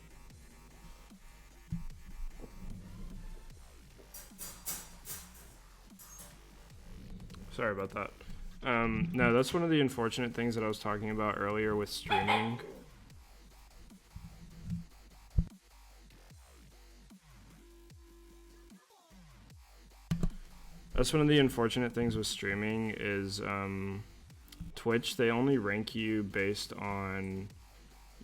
Sorry about that. No, that's one of the unfortunate things that I was talking about earlier with streaming. That's one of the unfortunate things with streaming is Twitch, they only rank you based on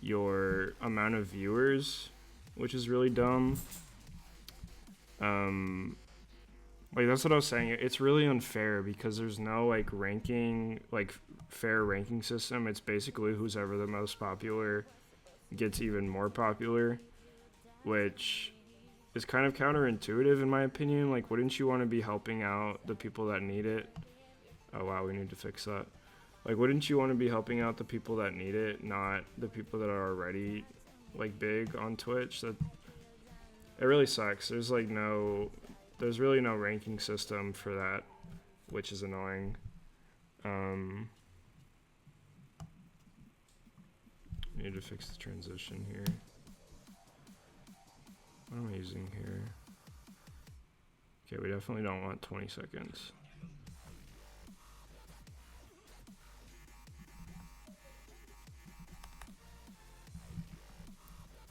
your amount of viewers, which is really dumb. Like that's what I was saying. It's really unfair because there's no like ranking, like fair ranking system. It's basically who's ever the most popular gets even more popular, which is kind of counterintuitive in my opinion. Like, wouldn't you want to be helping out the people that need it? Oh wow, we need to fix that. Like, wouldn't you want to be helping out the people that need it, not the people that are already like big on Twitch? That it really sucks. There's really no ranking system for that, which is annoying. Need to fix the transition here. What am I using here? Okay, we definitely don't want 20 seconds.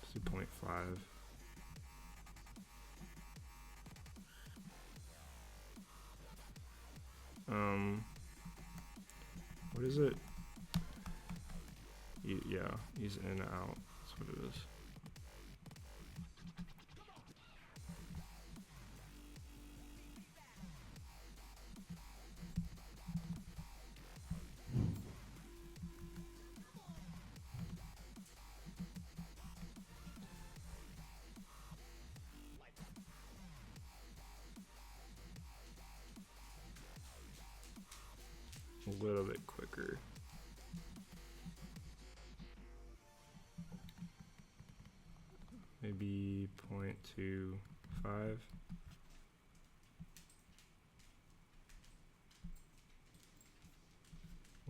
Let's do 0.5. What is it? Yeah, he's in and out. That's what it is. A little bit quicker. Maybe 0.25. A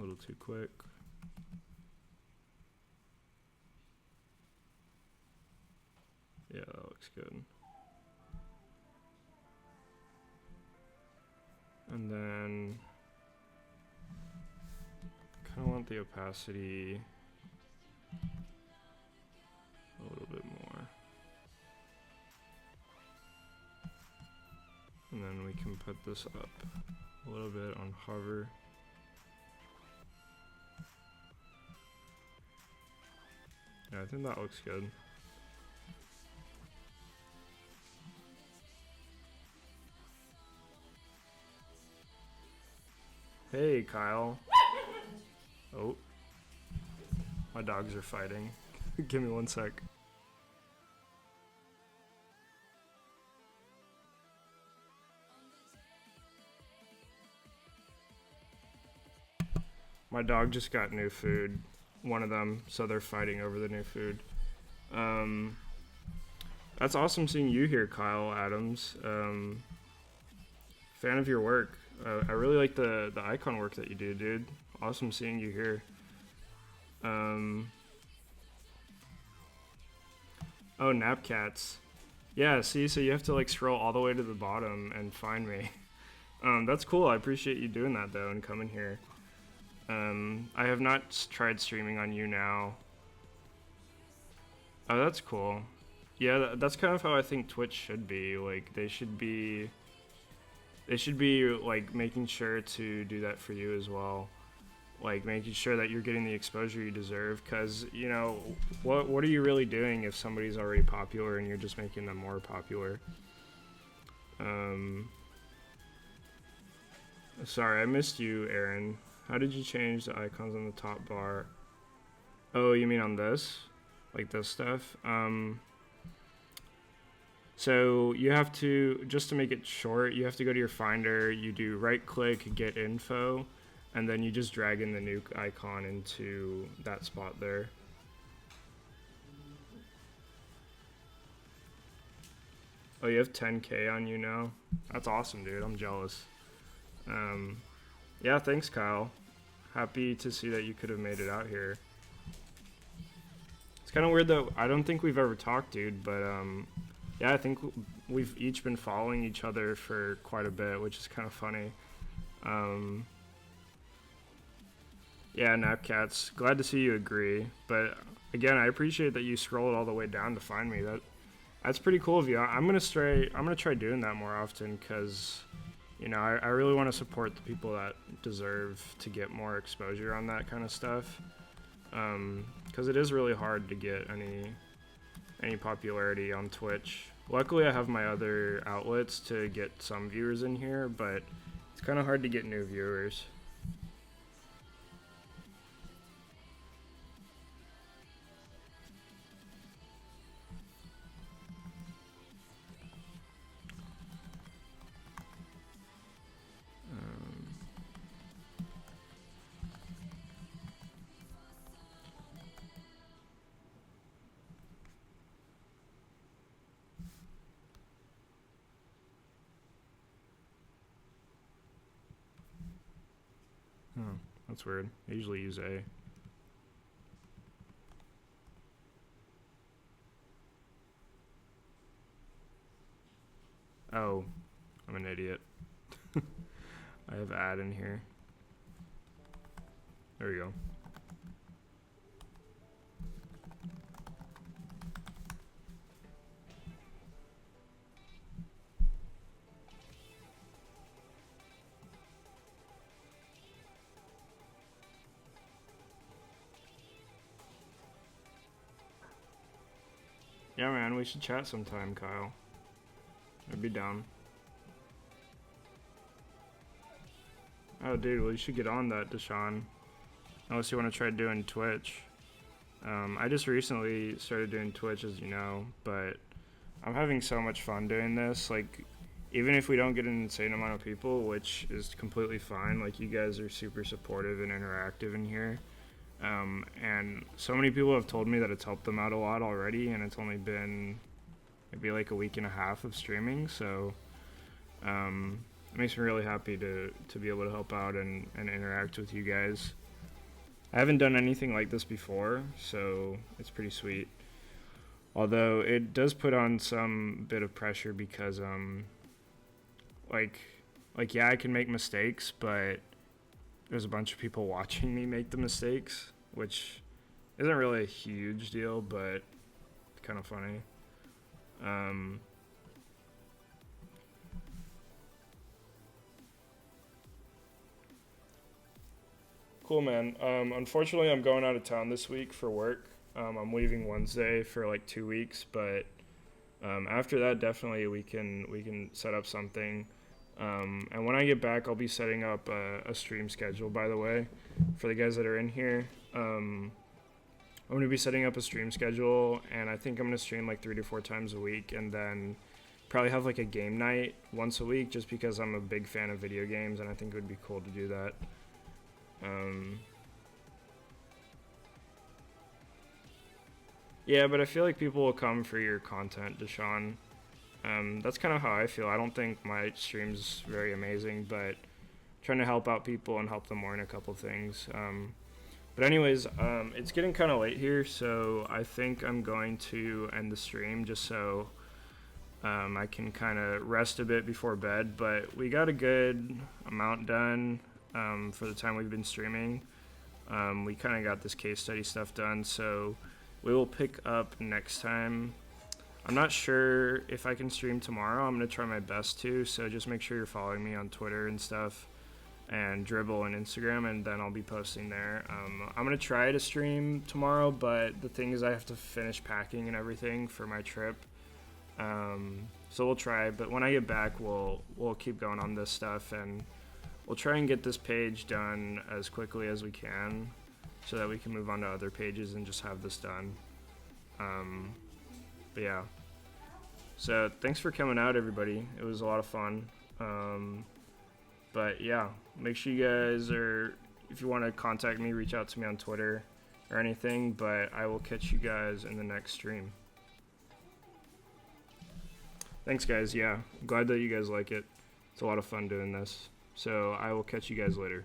little too quick. Yeah, that looks good. And then kind of want the opacity a little bit more. And then we can put this up a little bit on hover. Yeah, I think that looks good. Hey, Kyle. Oh. My dogs are fighting. Give me 1 sec. My dog just got new food. One of them, so they're fighting over the new food. That's awesome seeing you here, Kyle Adams. Fan of your work. I really like the icon work that you do, dude. Awesome seeing you here. Oh, Napcats. Yeah, see, so you have to like scroll all the way to the bottom and find me. That's cool. I appreciate you doing that though and coming here. I have not tried streaming on YouNow. Oh, that's cool. Yeah, that's kind of how I think Twitch should be. Like, they should be like making sure to do that for you as well. Like making sure that you're getting the exposure you deserve, because you know what are you really doing if somebody's already popular and you're just making them more popular? Sorry, I missed you, Aaron. How did you change the icons on the top bar? Oh, you mean on this? Like this stuff? So you have to, just to make it short, you have to go to your Finder, you do right click, get info, and then you just drag in the nuke icon into that spot there. Oh, you have 10K on you now? That's awesome, dude. I'm jealous. Yeah, thanks, Kyle. Happy to see that you could have made it out here. It's kind of weird though. I don't think we've ever talked, dude. But yeah, I think we've each been following each other for quite a bit, which is kind of funny. Um, yeah, Napcats. Glad to see you agree. But again, I appreciate that you scrolled all the way down to find me. That's pretty cool of you. I'm gonna try doing that more often because, you know, I really want to support the people that deserve to get more exposure on that kind of stuff. Because it is really hard to get any popularity on Twitch. Luckily, I have my other outlets to get some viewers in here, but it's kind of hard to get new viewers. That's weird. I usually use A. Oh, I'm an idiot. I have add in here. There we go. Yeah, man, we should chat sometime, Kyle. I'd be down. Oh, dude, well, you should get on that, Deshaun. Unless you want to try doing Twitch. I just recently started doing Twitch, as you know, but I'm having so much fun doing this. Like, even if we don't get an insane amount of people, which is completely fine, like, you guys are super supportive and interactive in here. And so many people have told me that it's helped them out a lot already, and it's only been maybe like a week and a half of streaming, so it makes me really happy to be able to help out and interact with you guys. I haven't done anything like this before, so it's pretty sweet. Although it does put on some bit of pressure because like yeah, I can make mistakes, but there's a bunch of people watching me make the mistakes, which isn't really a huge deal, but it's kind of funny. Cool, man. Unfortunately, I'm going out of town this week for work. I'm leaving Wednesday for like 2 weeks, but after that, definitely we can set up something. And when I get back, I'll be setting up a stream schedule, by the way, for the guys that are in here. I'm going to be setting up a stream schedule, and I think I'm going to stream like 3 to 4 times a week, and then probably have like a game night once a week, just because I'm a big fan of video games, and I think it would be cool to do that. Yeah, but I feel like people will come for your content, Deshaun. That's kind of how I feel. I don't think my stream's very amazing, but trying to help out people and help them more in a couple things. But anyways, it's getting kind of late here, so I think I'm going to end the stream just so I can kind of rest a bit before bed. But we got a good amount done for the time we've been streaming. We kind of got this case study stuff done, so we will pick up next time. I'm not sure if I can stream tomorrow. I'm going to try my best to, so just make sure you're following me on Twitter and stuff, and Dribble and Instagram, and then I'll be posting there. I'm going to try to stream tomorrow, but the thing is I have to finish packing and everything for my trip. So we'll try, but when I get back, we'll keep going on this stuff, and we'll try and get this page done as quickly as we can so that we can move on to other pages and just have this done. But yeah. So thanks for coming out, everybody. It was a lot of fun. But yeah, make sure you guys if you want to contact me, reach out to me on Twitter or anything, but I will catch you guys in the next stream. Thanks, guys. Yeah, I'm glad that you guys like it. It's a lot of fun doing this. So I will catch you guys later.